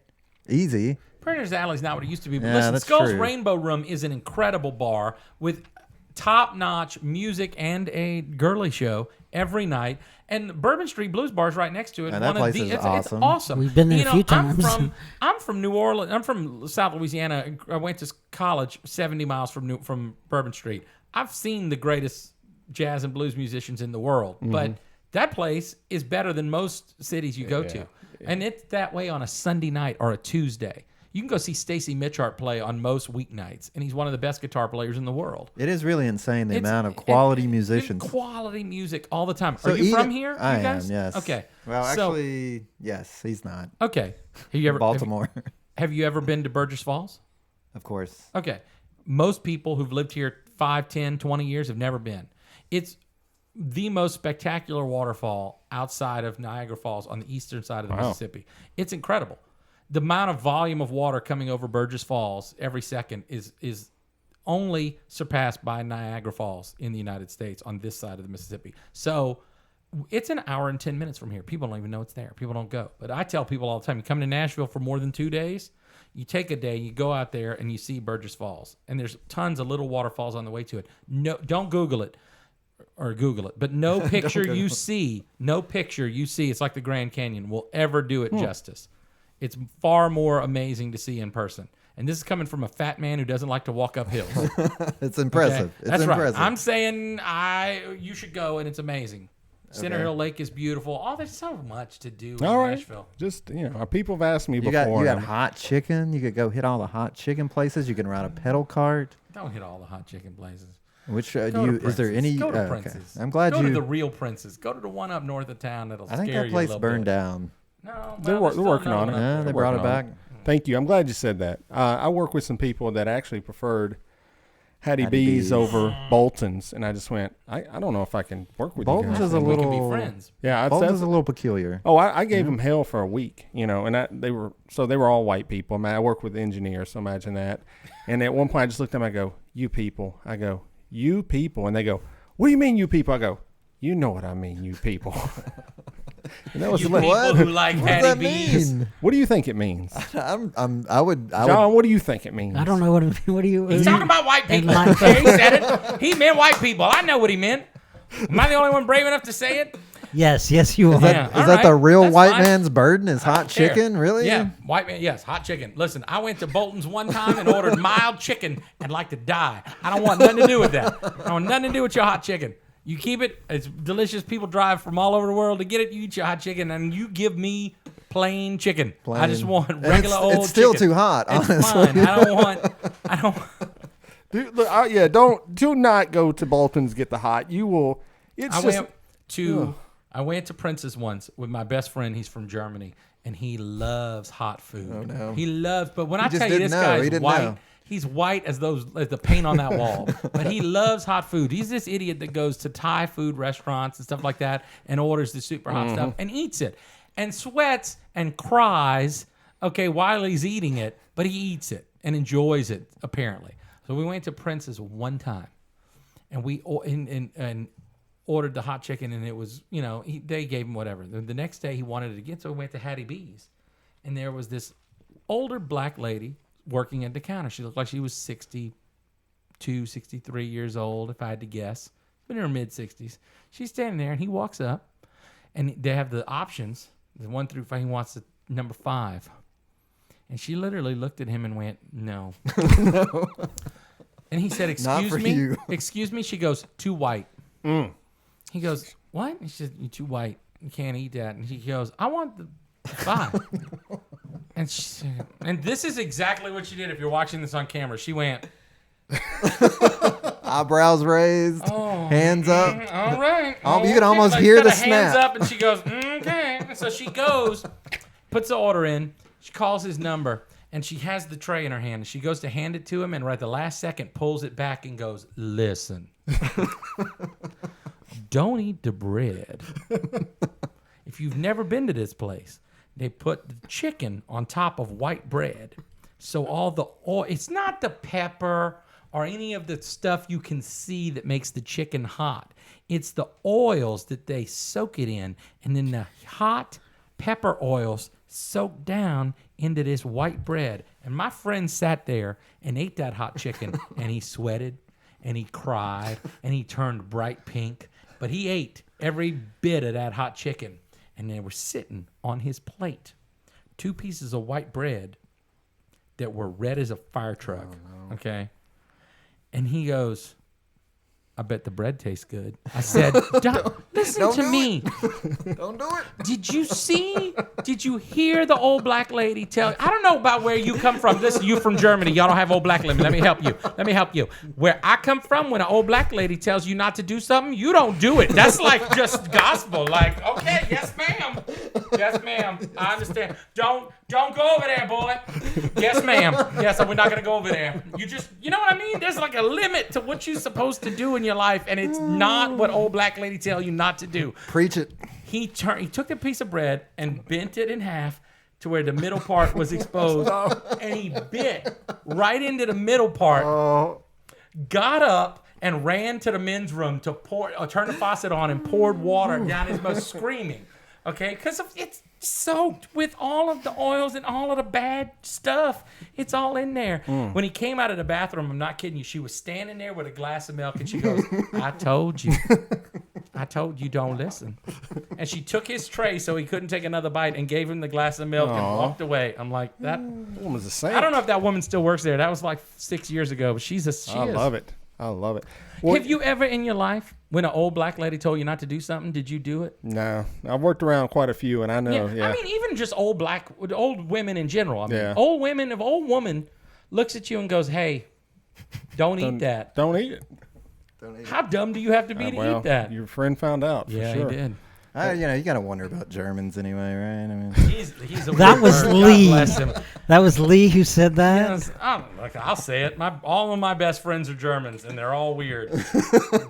Easy. Printer's Alley is not what it used to be. But Yeah, listen, that's Skull's true. Rainbow Room is an incredible bar with top-notch music and a girly show every night. And Bourbon Street Blues Bar is right next to it. And that place is it's awesome. awesome. We've been there a few times. I'm from New Orleans. I'm from South Louisiana. I went to college 70 miles from Bourbon Street. I've seen the greatest jazz and blues musicians in the world, but that place is better than most cities you go to. And it's that way on a Sunday night or a Tuesday. You can go see Stacy Mitchart play on most weeknights, and he's one of the best guitar players in the world. It is really insane the It's- amount of quality and musicians. Quality music all the time. So Are you even- from here? I you guys? am, yes. Okay. Well, So- actually, yes, he's not. okay. Have you ever Baltimore, Have you ever been to Burgess Falls? of course. Okay. Most people who've lived here 5, 10, 20 years have never been. It's the most spectacular waterfall outside of Niagara Falls on the eastern side of the Mississippi. It's incredible. The amount of volume of water coming over Burgess Falls every second is only surpassed by Niagara Falls in the United States on this side of the Mississippi. So it's an hour and 10 minutes from here. People don't even know it's there. People don't go. But I tell people all the time, you come to Nashville for more than 2 days, you take a day, you go out there and you see Burgess Falls. And there's tons of little waterfalls on the way to it. No, don't Google it. Or Google it, but no picture you see, it's like the Grand Canyon, will ever do it justice. It's far more amazing to see in person. And this is coming from a fat man who doesn't like to walk up hills. It's impressive. Okay? It's That's impressive. right. I'm saying you should go, and it's amazing. Center Hill Lake is beautiful. Oh, there's so much to do in All right. Nashville. Just, people have asked me you before. got hot chicken. You could go hit all the hot chicken places. You can ride a pedal cart. Don't hit all the hot chicken places. Which Go to is there Prince's. any? Go to okay. Prince's. I'm glad go you. to the real Prince's. Go to the one up north of town that'll I think scare that you a place little burned bit. down. No, They're well, they're working on it. Yeah, they They're brought it working on back. Thank you. I'm glad you said that. I work with some people that actually preferred Hattie Hattie B's B's. over Bolton's, and I just went, I don't know if I can work with Bolton's you is guys. a We can little. be friends. Yeah, Bolton's is a little peculiar. Oh, I gave them hell for a week, and they were all white people. Man, I work with engineers, so imagine that. And at one point, I just looked at them. I go, "You people." I go, "You people," and they go, "What do you mean, you people?" I go, "You know what I mean, you people." That was You the people who like What does Hattie that B's. mean? What do you think it means? I would. John, what do you think it means? I don't know what do you. He's talking about white people. Enlighten- Yeah, he said it. He meant white people. I know what he meant. Am I the only one brave enough to say it? Yes, you are. Yeah. Is All that the right, real that's white fine. man's burden? Is hot There. chicken really? Yeah, white man. Yes, hot chicken. Listen, I went to Bolton's one time and ordered mild chicken and like to die. I don't want nothing to do with that. I don't want nothing to do with your hot chicken. You keep it. It's delicious. People drive from all over the world to get it. You eat your hot chicken, and you give me plain chicken. I just want And regular old It's still chicken. too hot. It's Honestly, fine. I don't. Dude, look, do not go to Bolton's get the hot. You will. It's I went to Prince's once with my best friend. He's from Germany, and he loves hot food. Oh, no. He loves. But when He I just tell you didn't this know. He guy's didn't white, know. he's white as the paint on that wall. But he loves hot food. He's this idiot that goes to Thai food restaurants and stuff like that and orders the super hot stuff and eats it and sweats and cries. Okay, while he's eating it, but he eats it and enjoys it apparently. So we went to Prince's one time, and we and ordered the hot chicken, and it was, they gave him whatever. The next day he wanted it again, so we went to Hattie B's, and there was this older black lady working at the counter. She looked like she was 62, 63 years old, if I had to guess, but in her mid-60s. She's standing there, and he walks up, and they have the options, the 1 through 5. He wants the number 5. And she literally looked at him and went, no. No. And he said, Not for you. Excuse me. She goes, too white. He goes, what? He said, you're too white. You can't eat that. And he goes, I want the 5. And this is exactly what she did. If you're watching this on camera, she went, Eyebrows raised, hands up. all right. You can almost Like, hear got the her hands snap. up, and she goes, okay. And so she goes, puts the order in. She calls his number, and she has the tray in her hand. And she goes to hand it to him, and right at the last second pulls it back and goes, listen, don't eat the bread. If you've never been to this place, they put the chicken on top of white bread. So all the oil, it's not the pepper or any of the stuff you can see that makes the chicken hot. It's the oils that they soak it in, and then the hot pepper oils soak down into this white bread. And my friend sat there and ate that hot chicken, and he sweated, and he cried, and he turned bright pink. But he ate every bit of that hot chicken, and they were sitting on his plate. 2 pieces of white bread that were red as a fire truck. Oh, no. Okay. And he goes, I bet the bread tastes good. I said, listen to me. Don't do it. Did you hear the old black lady tell? I don't know about where you come from. Listen, you from Germany. Y'all don't have old black lady. Let me help you. Where I come from, when an old black lady tells you not to do something, you don't do it. That's like just gospel. Like, okay, yes, ma'am. Yes, ma'am. I understand. Don't go over there, boy. Yes, ma'am. Yes, we're not gonna go over there. You know what I mean? There's like a limit to what you're supposed to do in your life, and it's not what old black lady tell you not to do. Preach it. He took the piece of bread and bent it in half to where the middle part was exposed, and he bit right into the middle part. Got up and ran to the men's room to turn the faucet on and poured water down his mouth, screaming. Okay, because it's soaked with all of the oils and all of the bad stuff. It's all in there. When he came out of the bathroom, I'm not kidding you, she was standing there with a glass of milk, and she goes, I told you don't listen. And she took his tray so he couldn't take another bite and gave him the glass of milk and walked away. I'm like, that woman's a saint. I don't know if that woman still works there. That was like 6 years ago, but she is. I love it. Well, have you ever in your life, when an old black lady told you not to do something, did you do it? No, I've worked around quite a few, and I know. Yeah. I mean, even just old women in general. I mean, Yeah. old woman looks at you and goes, "Hey, don't eat that. Don't eat it. How dumb do you have to be to eat that?" Your friend found out. Yeah, for sure. he did. You gotta wonder about Germans anyway, right? I mean, He's a That was weird bird. Lee. God bless him. That was Lee who said that. Yes, I'll say it. All of my best friends are Germans, and they're all weird.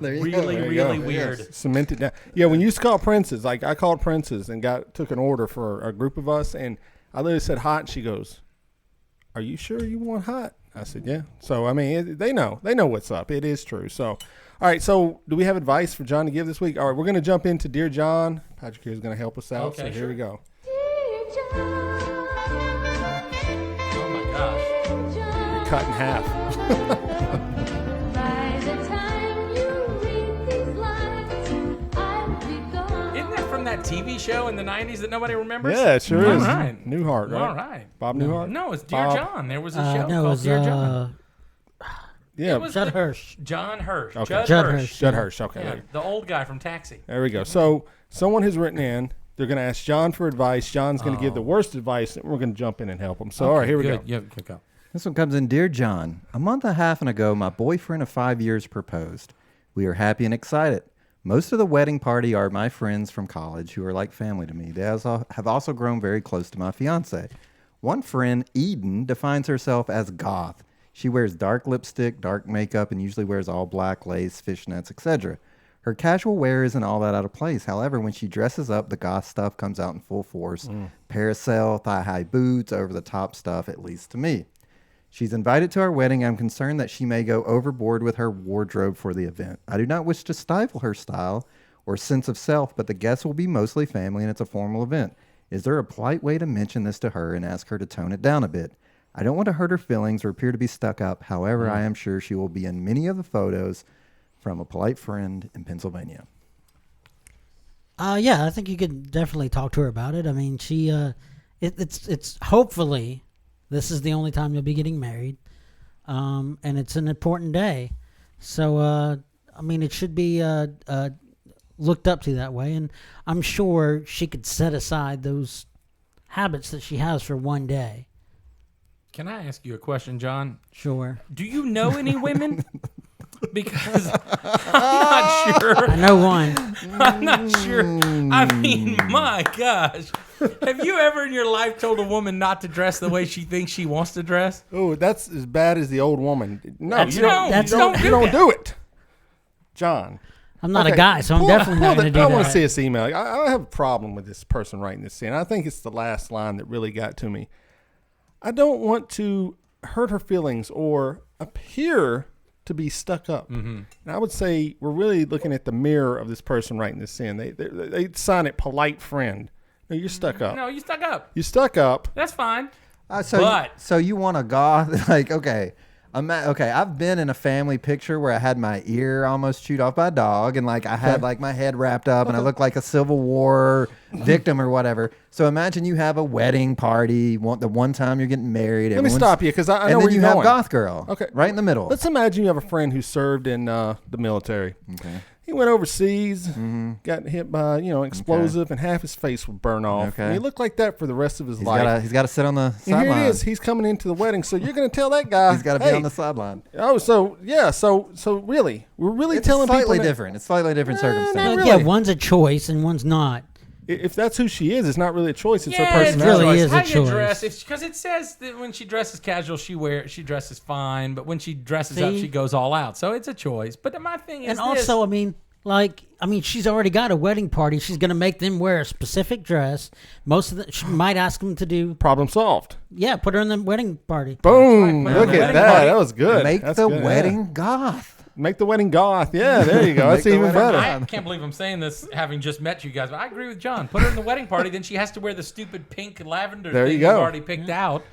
there you Really, go. really weird. Yes, cemented down. Yeah, when you used to call Prince's, like I called Prince's and took an order for a group of us, and I literally said hot, and she goes, "Are you sure you want hot?" I said, yeah. So, I mean, they know what's up. It is true. So, all right. So, do we have advice for John to give this week? All right. We're going to jump into Dear John. Patrick here is going to help us out. Okay, so, here we go. Oh, my gosh. You're cut in half. Isn't that from that TV show in the 90s that nobody remembers? Yeah, it sure is. All right. Newhart, right? All right. Bob Newhart? No, it's Dear Bob. John. There was a show No, it called was Dear John. Yeah. It was Judd the- Hirsch. John Hirsch. Okay. Judd Hirsch. Judd Hirsch. Okay. Yeah, the old guy from Taxi. There we go. So, someone has written in. They're going to ask John for advice. John's going to give the worst advice, and we're going to jump in and help him. So, all right, here we go. Yeah, go. This one comes in. Dear John, a month and a half ago, my boyfriend of 5 years proposed. We are happy and excited. Most of the wedding party are my friends from college who are like family to me. They have also grown very close to my fiance. One friend, Eden, defines herself as goth. She wears dark lipstick, dark makeup, and usually wears all black lace, fishnets, etc. Her casual wear isn't all that out of place. However, when she dresses up, the goth stuff comes out in full force. Parasol, thigh-high boots, over-the-top stuff, at least to me. She's invited to our wedding. I'm concerned that she may go overboard with her wardrobe for the event. I do not wish to stifle her style or sense of self, but the guests will be mostly family and it's a formal event. Is there a polite way to mention this to her and ask her to tone it down a bit? I don't want to hurt her feelings or appear to be stuck up. However, I am sure she will be in many of the photos from a polite friend in Pennsylvania. Yeah, I think you could definitely talk to her about it. I mean, she, it's hopefully this is the only time you'll be getting married, and it's an important day. So, I mean, it should be looked up to that way, and I'm sure she could set aside those habits that she has for one day. Can I ask you a question, John? Sure. Do you know any women? Because I'm not sure. I know one. I'm not sure. I mean, my gosh. Have you ever in your life told a woman not to dress the way she thinks she wants to dress? Oh, that's as bad as the old woman. No, You don't do it. John. I'm not a guy, so I'm definitely not going to do I that. want to see this email. I have a problem with this person writing this in. I think it's the last line that really got to me. I don't want to hurt her feelings or appear to be stuck up. And I would say we're really looking at the mirror of this person writing this in. They sign it polite friend. No, you're stuck up. No, you stuck up. You stuck up. That's fine. So you want a goth? Like, okay. I've been in a family picture where I had my ear almost chewed off by a dog, and like I had like my head wrapped up, and I looked like a Civil War victim or whatever. So imagine you have a wedding party, the one time you're getting married. Let me stop you because I know where and then you you're have going. goth girl, Okay, right in the middle. Let's imagine you have a friend who served in the military. Okay. He went overseas, got hit by explosive, and half his face would burn off. Okay. And he looked like that for the rest of his life. He's got to sit on the And sideline. here it is. He's coming into the wedding, so you're going to tell that guy He's got to be on the sideline. Oh, so yeah, so really, we're really telling people slightly that- different. It's slightly different circumstance. not Yeah, really. one's a choice and one's not. If that's who she is, it's not really a choice. It's her Yeah, it personality. really is How a you choice. dress? Because it says that when she dresses casual, she dresses fine, but when she dresses up, See? she goes all out. So it's a choice. But my thing is, And also, I mean, she's already got a wedding party. She's going to make them wear a specific dress. Most of them, she might ask them to do, Problem solved. put her in the wedding party. Boom! Right, put her Look in the at wedding that. party. That was good. Make That's the good, wedding yeah. goth. Make the wedding goth. Yeah, there you go. That's Make the even wedding better. I can't believe I'm saying this, having just met you guys, but I agree with John. Put her in the wedding party, then she has to wear the stupid pink and lavender There thing you you've go. already picked out,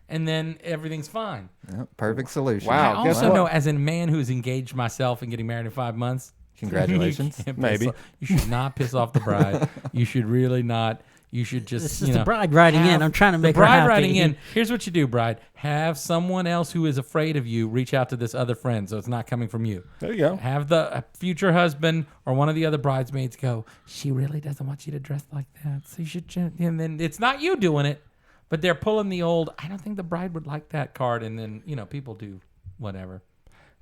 and then everything's fine. Yep, perfect solution. Wow. I guess also what? know, as a man who's engaged myself and getting married in 5 months, Congratulations. you can't piss Maybe. off- you should not piss off the bride. You should really not. You should just. This is the bride writing in. I'm trying to make the her bride happy. writing in. Here's what you do, bride. Have someone else who is afraid of you reach out to this other friend, so it's not coming from you. There you go. Have the future husband or one of the other bridesmaids go, she really doesn't want you to dress like that, so you should. And then it's not you doing it, but they're pulling the old, I don't think the bride would like that card, and then people do whatever.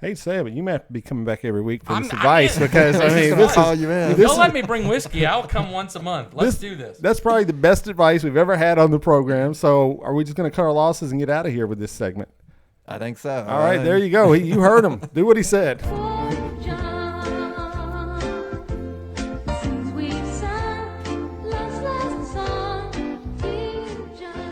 Hate to say it, but you may have to be coming back every week for I'm this not advice in. because I mean, this call is you in. this Don't is- let me bring whiskey. I'll come once a month. Let's do this. That's probably the best advice we've ever had on the program. So, are we just going to cut our losses and get out of here with this segment? I think so. All right, there you go. You heard him. Do what he said.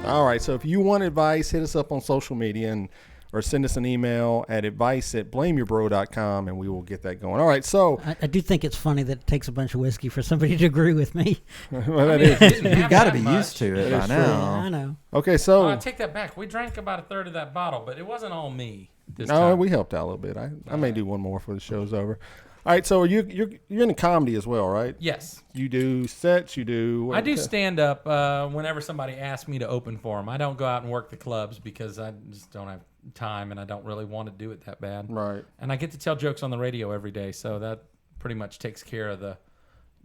All right. So, if you want advice, hit us up on social media, and or send us an email at advice@blameyourbro.com, and we will get that going. All right, so I do think it's funny that it takes a bunch of whiskey for somebody to agree with me. well, that is. You got to be used to it by true. now. Yeah, I know. Okay, so I take that back. We drank about a third of that bottle, but it wasn't all me this no, time. we helped out a little bit. I may do one more before the show's over. All right, so you're into comedy as well, right? Yes. You do sets. You do. I do stand up whenever somebody asks me to open for them. I don't go out and work the clubs because I just don't have time and I don't really want to do it that bad. Right. And I get to tell jokes on the radio every day, so that pretty much takes care of the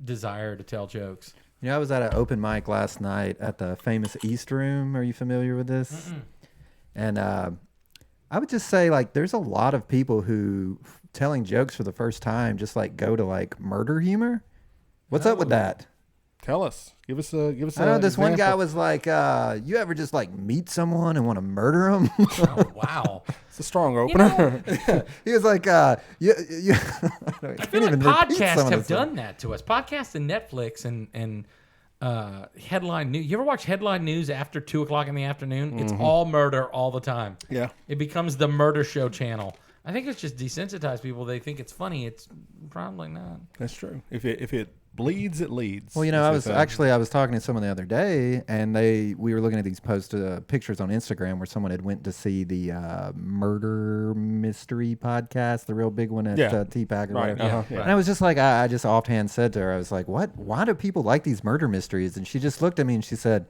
desire to tell jokes. You know, I was at an open mic last night at the famous East Room. Are you familiar with this? Mm-mm. And I would just say, like, there's a lot of people who telling jokes for the first time just like go to like murder humor. What's up with that? Tell us. Give us a. I know this one guy was like, you ever just like meet someone and want to murder them? Oh, wow. It's a strong opener. He was like, I feel like podcasts have done that to us. Podcasts and Netflix and headline news. You ever watch headline news after 2:00 in the afternoon? Mm-hmm. It's all murder all the time. Yeah. It becomes the murder show channel. I think it's just desensitized people. They think it's funny. It's probably not. That's true. If it bleeds, it leads. Well, you know, I was talking to someone the other day, and we were looking at these pictures on Instagram where someone had went to see the murder mystery podcast, the real big one at TPAC or whatever. Uh-huh. Yeah. And I was just like, I just offhand said to her, I was like, what? Why do people like these murder mysteries? And she just looked at me and she said,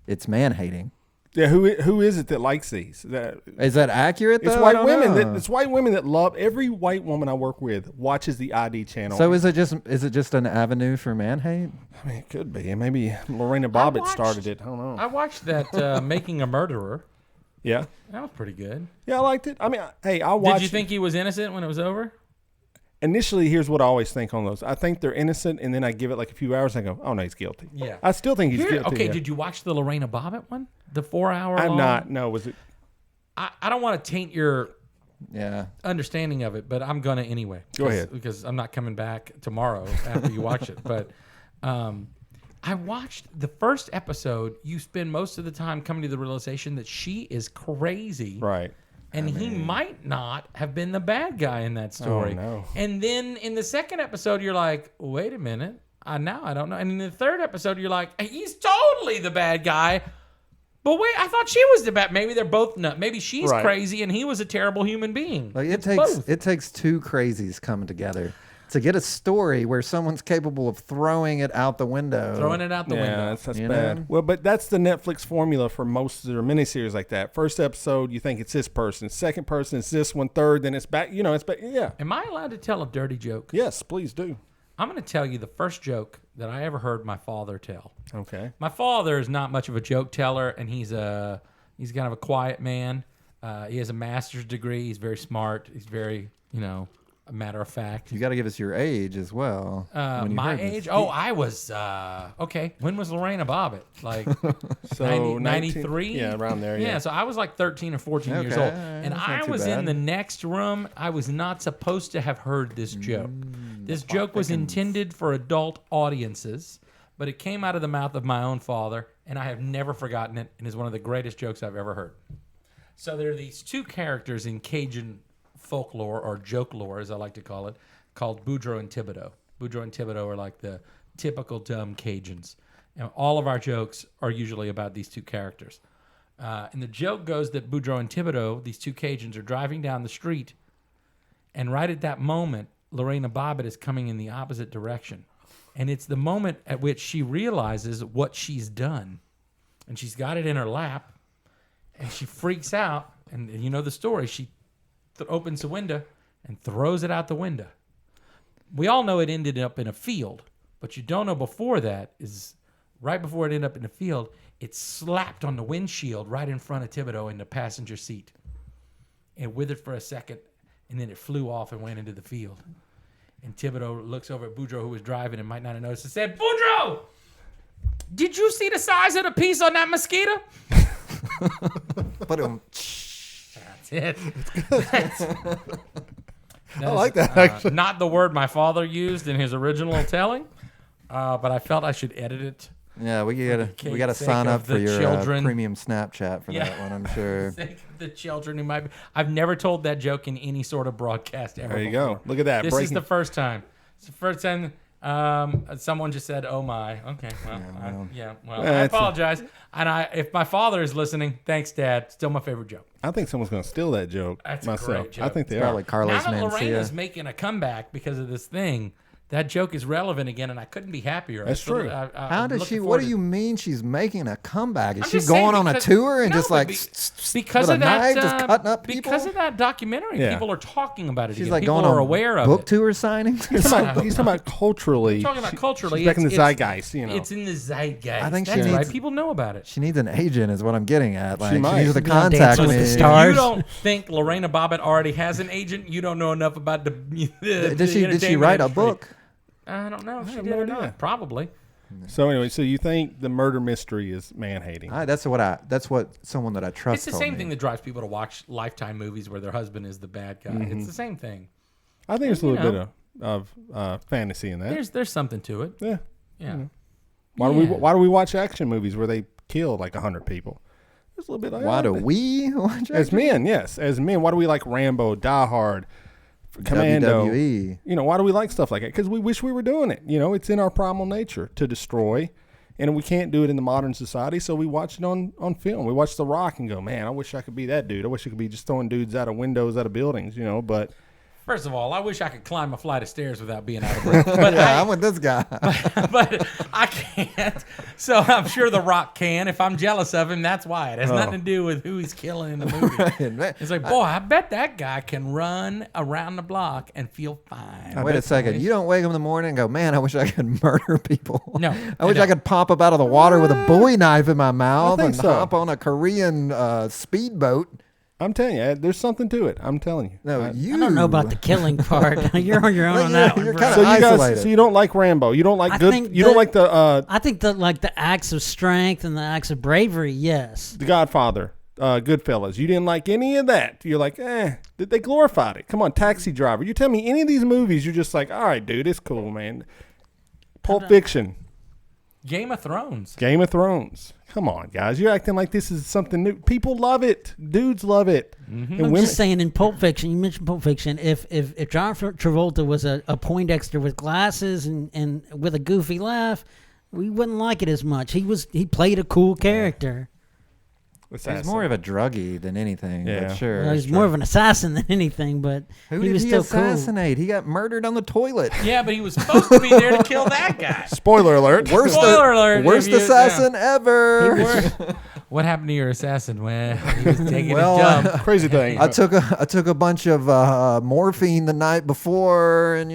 it's man hating. Yeah, who is it that likes these? Is that accurate? It's though? white women. It's white women that love. Every white woman I work with watches the ID channel. So is it just an avenue for man hate? I mean, it could be. And maybe Lorena Bobbitt started it. I don't know. I watched that Making a Murderer. Yeah, That was pretty good. yeah, I liked it. I mean, hey, I watched. Did you think he was innocent when it was over? Initially, here's what I always think on those. I think they're innocent, and then I give it like a few hours and I go, oh, no, he's guilty. Yeah. I still think he's guilty. Okay, yeah. did you watch the Lorena Bobbitt one? The 4-hour I'm long? not. No, was it? I don't want to taint your Yeah. understanding of it, but I'm going to anyway. Go ahead. Because I'm not coming back tomorrow after you watch it. But I watched the first episode. You spend most of the time coming to the realization that she is crazy. Right. And he might not have been the bad guy in that story. Oh, no. And then in the second episode, you're like, wait a minute. Now I don't know. And in the third episode, you're like, he's totally the bad guy. But wait, I thought she was the bad. Maybe they're both nuts. Maybe she's crazy and he was a terrible human being. Like it both. takes two crazies coming together to get a story where someone's capable of throwing it out the window. Throwing it out the window. That's You bad. know? Well, but that's the Netflix formula for most of their miniseries like that. First episode, you think it's this person. Second person, it's this one. Third, then it's back. You know, it's back. Yeah. Am I allowed to tell a dirty joke? Yes, please do. I'm going to tell you the first joke that I ever heard my father tell. Okay. My father is not much of a joke teller, and he's kind of a quiet man. He has a master's degree. He's very smart. He's very, a matter of fact. You got to give us your age as well. My age? Oh, I was, okay. When was Lorena Bobbitt? Like So 93? Yeah, around there. Yeah. So I was like 13 or 14 years Okay, old. And that's not I too was bad. in the next room. I was not supposed to have heard this joke. This joke was intended for adult audiences, but it came out of the mouth of my own father, and I have never forgotten it, and is one of the greatest jokes I've ever heard. So there are these two characters in Cajun folklore, or joke lore, as I like to call it, called Boudreaux and Thibodeau. Boudreaux and Thibodeau are like the typical dumb Cajuns. And all of our jokes are usually about these two characters. And the joke goes that Boudreaux and Thibodeau, these two Cajuns, are driving down the street, and right at that moment, Lorena Bobbitt is coming in the opposite direction. And it's the moment at which she realizes what she's done. And she's got it in her lap, and she freaks out. And you know the story. She opens the window and throws it out the window. We all know it ended up in a field, but you don't know before that is right before it ended up in the field, it slapped on the windshield right in front of Thibodeau in the passenger seat. It withered for a second, and then it flew off and went into the field. And Thibodeau looks over at Boudreaux, who was driving and might not have noticed, and said, "Boudreaux, did you see the size of the piece on that mosquito?" But That's it. I like that, actually. Not the word my father used in his original telling, but I felt I should edit it Yeah, we the gotta sake sign of up for the your children. premium Snapchat for that one. I'm sure. The children who might be. I've never told that joke in any sort of broadcast ever. There you before. go. Look at that. This is breaking- the first time. It's the first time someone just said, "Oh my." Okay. Well, I apologize. And if my father is listening, thanks, Dad. Still my favorite joke. I think someone's going to steal that joke That's a myself. great joke. I think they Probably are. Carlos Now that Mencia. Lorena's making a comeback because of this thing, that joke is relevant again, and I couldn't be happier. That's true. How does she? What do you mean she's making a comeback? Is I'm she just saying going on a because- tour and no, just but like because with of a that, knife, just cutting up people? because of that documentary, Yeah. people are talking about it. She's again. like people going are on aware of book it. tour signings. He's talking about culturally. I'm talking about culturally. She's back in the it's- zeitgeist, you know. It's in the zeitgeist. I think she That's right. needs- People know about it. She needs an agent, is what I'm getting at. Like, she might. needs to She's gonna contact dance with me. the stars. You don't think Lorena Bobbitt already has an agent? You don't know enough about the Did she write a book? I don't know if she have did no or idea. not. Probably. So anyway, so you think the murder mystery is man-hating? That's what someone that I trust. It's the told same me. thing that drives people to watch Lifetime movies where their husband is the bad guy. It's the same thing. I think there's a you little know. bit of fantasy in that. There's something to it. Yeah. Yeah. Why do we watch action movies where they kill like 100 people? There's a little bit. Why do we watch As men, yes, as men, why do we like Rambo, Die Hard, Commando? WWE? You know, why do we like stuff like that? Because we wish we were doing it. You know, it's in our primal nature to destroy, and we can't do it in the modern society. So we watch it on film. We watch The Rock and go, man, I wish I could be that dude. I wish I could be just throwing dudes out of windows, out of buildings. You know, but. First of all, I wish I could climb a flight of stairs without being out of breath. But I'm with this guy. But I can't. So I'm sure The Rock can. If I'm jealous of him, that's why. It has nothing to do with who he's killing in the movie. It's like, boy, I bet that guy can run around the block and feel fine. Wait a second. You don't wake up in the morning and go, man, I wish I could murder people. No, I wish no. I could pop up out of the water with a Bowie knife in my mouth I and think so. hop on a Korean speedboat. I'm telling you, there's something to it. I'm telling you. No, you. I don't know about the killing part. You're on your own on that one. you're bro. kinda So you guys, isolated. so you don't like Rambo. You don't like I good. think You don't that- like the I think that like the acts of strength and the acts of bravery, yes. Godfather, Goodfellas. You didn't like any of that. You're like, they glorified it. Come on, Taxi Driver. You tell me any of these movies, you're just like, all right, dude, it's cool, man. Pulp Fiction, Game of Thrones. Game of Thrones. Come on, guys. You're acting like this is something new. People love it. Dudes love it. And I'm women. just saying, in Pulp Fiction, you mentioned Pulp Fiction. If John Travolta was a Poindexter with glasses and with a goofy laugh, we wouldn't like it as much. He played a cool character. He's more of a druggie than anything. Yeah. But sure. Well, he's more of an assassin than anything, but Who he did was he still assassinate? He got murdered on the toilet. Yeah, but he was supposed to be there to kill that guy. Spoiler alert. Worst, Spoiler alert, worst if you- assassin ever. What happened to your assassin? Well, he was taking Well, a dump. Crazy thing. I took a bunch of morphine the night before, and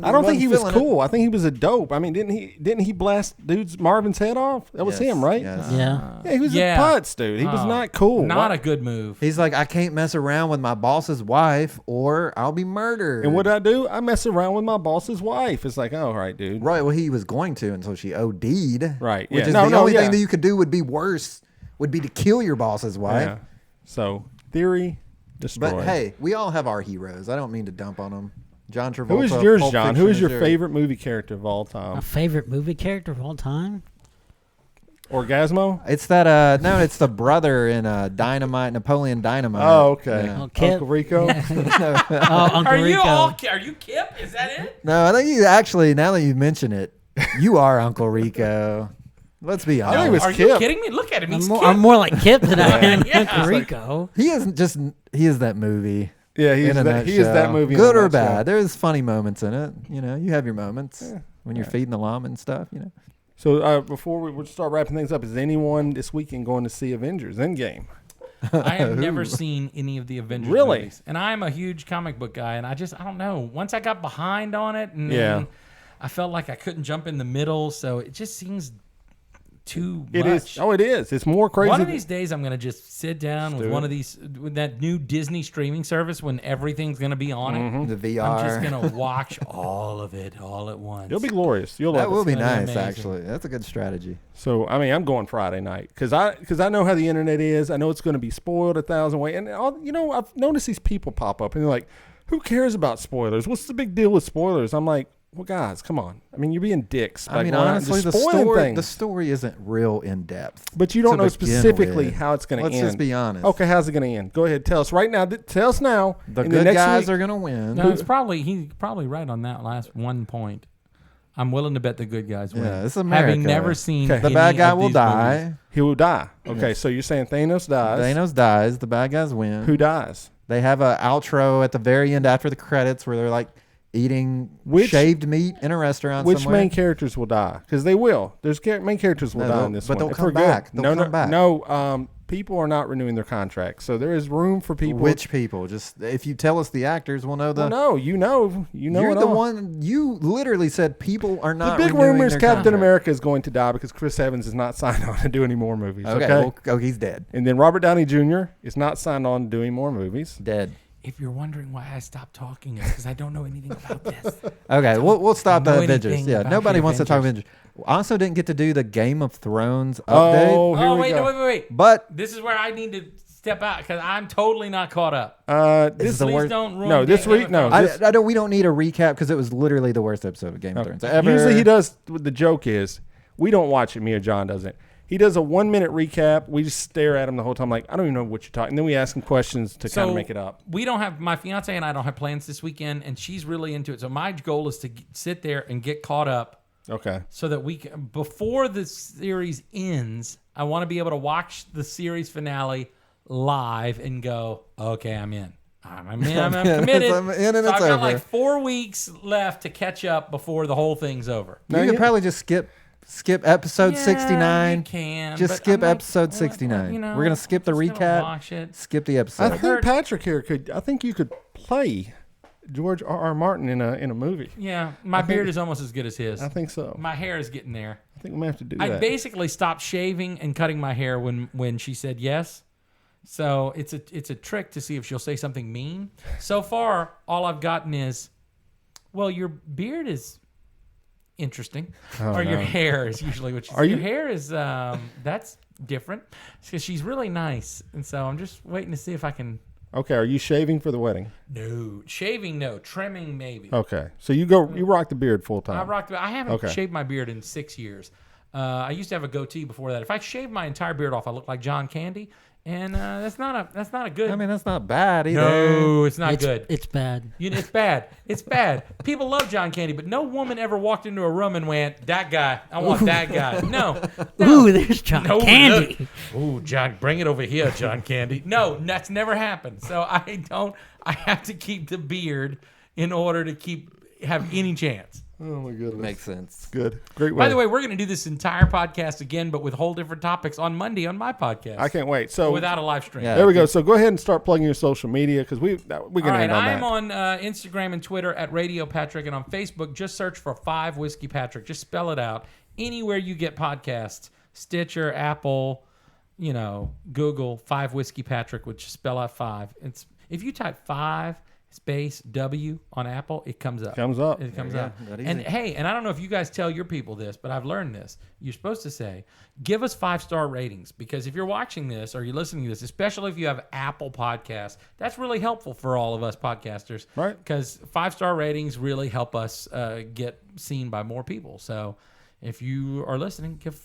I don't think he was cool. I think he was a dope. I mean, didn't he blast dude's Marvin's head off? That was him, right? Yes. cool. Yeah. Yeah, he was Yeah. a putz, dude. He was not cool. Not What- a good move. He's like, I can't mess around with my boss's wife, or I'll be murdered. And what did I do? I mess around with my boss's wife. It's like, oh, all right, dude. Right. Well, he was going to until she OD'd. Right, Which yeah. is No, the no, only yeah. thing that you could do would be worse. Would be to kill your boss's wife. Yeah. So theory destroyed. But hey, we all have our heroes. I don't mean to dump on them. John Travolta. who is yours, Pulp John? Fiction Who is your favorite movie character of all time? My favorite movie character of all time? Orgasmo? It's that. No, it's the brother in Dynamite, Napoleon Dynamite. Oh, okay. Yeah. Oh, Kip. Uncle Rico? Oh, Uncle Are you Rico. are you Kip? Is that it? No, I think you actually. Now that you mention it, you are Uncle Rico. Let's be I think it honest. was Are Kip. you kidding me? Look at him. He's Kip. I'm more like Kip than I am Yeah. Uncle Rico. He isn't just. He is that movie. Yeah, he in is a that, he is that nutshell. movie. in Good a or nutshell. bad. There's funny moments in it. You have your moments when you're feeding the llama and stuff. So before we start wrapping things up, is anyone this weekend going to see Avengers Endgame? I have never seen any of the Avengers Really? movies. And I'm a huge comic book guy, and I don't know. Once I got behind on it, and Yeah. then I felt like I couldn't jump in the middle, so it just seems too It much. is. Oh, it is. It's more crazy. One of than- these days, I'm going to just sit down with do one it. of these, with that new Disney streaming service when everything's going to be on it. The VR. I'm just going to watch all of it all at once. It'll be glorious. You'll love That will it. be gonna be nice, amazing. actually. That's a good strategy. So I mean, I'm going Friday night because I know how the internet is. I know it's going to be spoiled 1,000 ways. And I've noticed these people pop up and they're like, "Who cares about spoilers? What's the big deal with spoilers?" I'm like, Well, guys, come on. I mean, you're being dicks. I mean, going out and honestly, just spoiling the things. story isn't real in depth. But you don't know begin specifically with. how it's going to end. Let's just be honest. Okay, how's it going to end? Go ahead, tell us right now. Tell us now. The In good next guys week- are going to win. No, he's probably right on that last one point. I'm willing to bet the good guys win. Yeah, it's America. Having never seen Okay. The any bad guy of will these die. movies. He will die. Okay, so you're saying Thanos dies. Thanos dies. The bad guys win. Who dies? They have a outro at the very end after the credits where they're like eating Which- shaved meat in a restaurant Which somewhere. main characters will die? Because they will. There's main characters will No, die they'll- in this but one. they'll If come we're good. back. They'll no, come back. No, people are not renewing their contracts. So there is room for people. Which people? Just if you tell us the actors, we'll know the. Well, no, you know You're it the all. one. You literally said people are The not. big renewing rumor is their Captain contract. America is going to die because Chris Evans is not signed on to do any more movies. Okay, Okay. well, he's dead. And then Robert Downey Jr. is not signed on to do any more movies. Dead. If you're wondering why I stopped talking, it's because I don't know anything about this. Okay, we'll stop know the Avengers. anything Yeah, about nobody the wants to talk Avengers. Avengers. I also didn't get to do the Game of Thrones update. Oh, here Oh, we wait, go. no, wait. But This is where I need to step out because I'm totally not caught up. This is the Please worst. don't ruin No, this Game week, of no. Thrones. I don't. We don't need a recap because it was literally the worst episode of Game of Thrones ever. Usually he does. The joke is we don't watch it. Me or John doesn't. He does a 1 minute recap. We just stare at him the whole time, like I don't even know what you're talking. And then we ask him questions to kind of make it up. We don't have my fiance and I don't have plans this weekend, and she's really into it. So my goal is to sit there and get caught up, Okay. so that we can, before the series ends, I want to be able to watch the series finale live and go, okay, I'm in. I'm in. I'm committed. I'm in and so it's I've got over. like 4 weeks left to catch up before the whole thing's over. You could probably just skip episode Yeah, 69. you can, Just but skip I'm like, episode what, 69. you know, We're gonna skip the I'm just gonna recap. watch it. Skip the I episode. think Patrick here could. I think you could play George R.R. Martin in a movie. Yeah, my beard is almost as good as his. I think so. My hair is getting there. I think we may have to do I that. basically stopped shaving and cutting my hair when she said yes. So it's a trick to see if she'll say something mean. So far, all I've gotten is, well, your beard is interesting, or your hair is usually what she says. Your hair is that's different because she's really nice, and so I'm just waiting to see if I can. Okay. Are you shaving for the wedding? No, shaving, no, trimming maybe. Okay. So you rock the beard full time. I haven't Okay. shaved my beard in 6 years. I used to have a goatee before that. If I shaved my entire beard off, I look like John Candy, and that's not a good. I mean, that's not bad either. no, it's not it's, good. It's bad. It's bad. It's bad. People love John Candy, but no woman ever walked into a room and went, "That guy, I want that guy." No. Ooh, there's John No, Candy. Ooh, John, bring it over here, John Candy. No, that's never happened. So I have to keep the beard in order to have any chance. Oh my goodness. Makes sense. Good. Great. By the way, we're going to do this entire podcast again, but with whole different topics on Monday on my podcast. I can't wait. So Without a live stream. Yeah. there we go. So go ahead and start plugging your social media because we're All going to right, end on I'm that. on Instagram and Twitter at Radio Patrick, and on Facebook, just search for 5 Whiskey Patrick. Just spell it out. Anywhere you get podcasts, Stitcher, Apple, Google, 5 Whiskey Patrick, which spell out 5. It's if you type 5 space W on Apple, it comes up. Comes up. It comes There you up. go. That And easy. hey, and I don't know if you guys tell your people this, but I've learned this. You're supposed to say, give us 5-star ratings, because if you're watching this or you're listening to this, especially if you have Apple Podcasts, that's really helpful for all of us podcasters. Right. Because 5-star ratings really help us get seen by more people. So if you are listening, give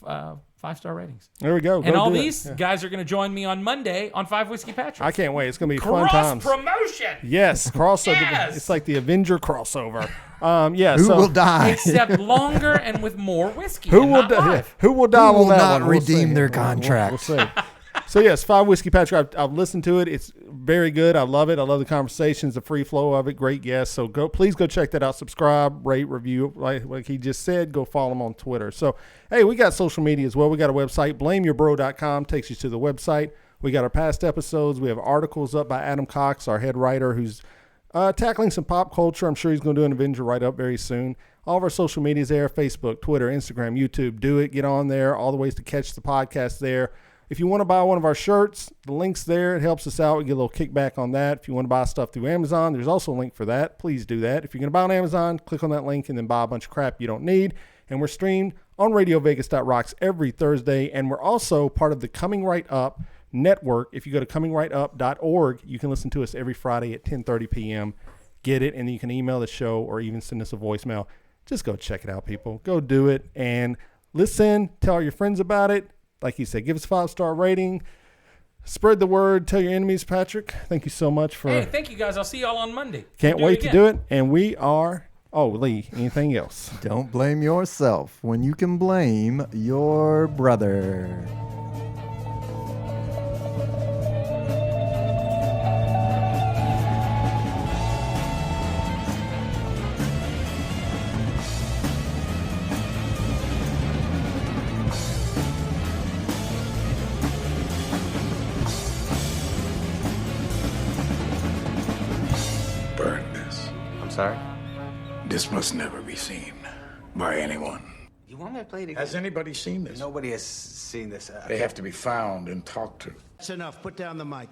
5-star ratings. There we go. And Go all do it. these Yeah. guys are going to join me on Monday on 5 Whiskey Patrick. I can't wait. It's going to be fun Cross times. promotion. Yes, crossover. Yes! It's like the Avenger crossover. Yeah. Who so will die? Except longer and with more whiskey. Who and will not die? live. Who will die Who on will that not one? We'll redeem see. their We'll contract? see. So yes, 5 Whiskey Patrick. I've listened to it. It's very good. I love it. I love the conversations, the free flow of it. Great guests. So please go check that out. Subscribe, rate, review. Like he just said, go follow him on Twitter. So hey, we got social media as well. We got a website, blameyourbro.com, takes you to the website. We got our past episodes. We have articles up by Adam Cox, our head writer, who's tackling some pop culture. I'm sure he's going to do an Avenger write-up very soon. All of our social media is there, Facebook, Twitter, Instagram, YouTube. Do it. Get on there. All the ways to catch the podcast there. If you want to buy one of our shirts, the link's there. It helps us out. We get a little kickback on that. If you want to buy stuff through Amazon, there's also a link for that. Please do that. If you're going to buy on Amazon, click on that link and then buy a bunch of crap you don't need. And we're streamed on RadioVegas.rocks every Thursday. And we're also part of the Coming Right Up network. If you go to comingrightUp.org, you can listen to us every Friday at 10:30 p.m. Get it, and you can email the show or even send us a voicemail. Just go check it out, people. Go do it and listen. Tell all your friends about it. Like he said, give us a 5-star rating. Spread the word. Tell your enemies, Patrick. Thank you so much for... Hey, thank you, guys. I'll see y'all on Monday. Can't wait to do it. And we are... Oh, Lee, anything else? Don't blame yourself when you can blame your brother. Burn this. I'm sorry? This must never be seen by anyone. You want me to play it again? Has anybody seen this? Nobody has seen this. They have to be found and talked to. That's enough. Put down the mic.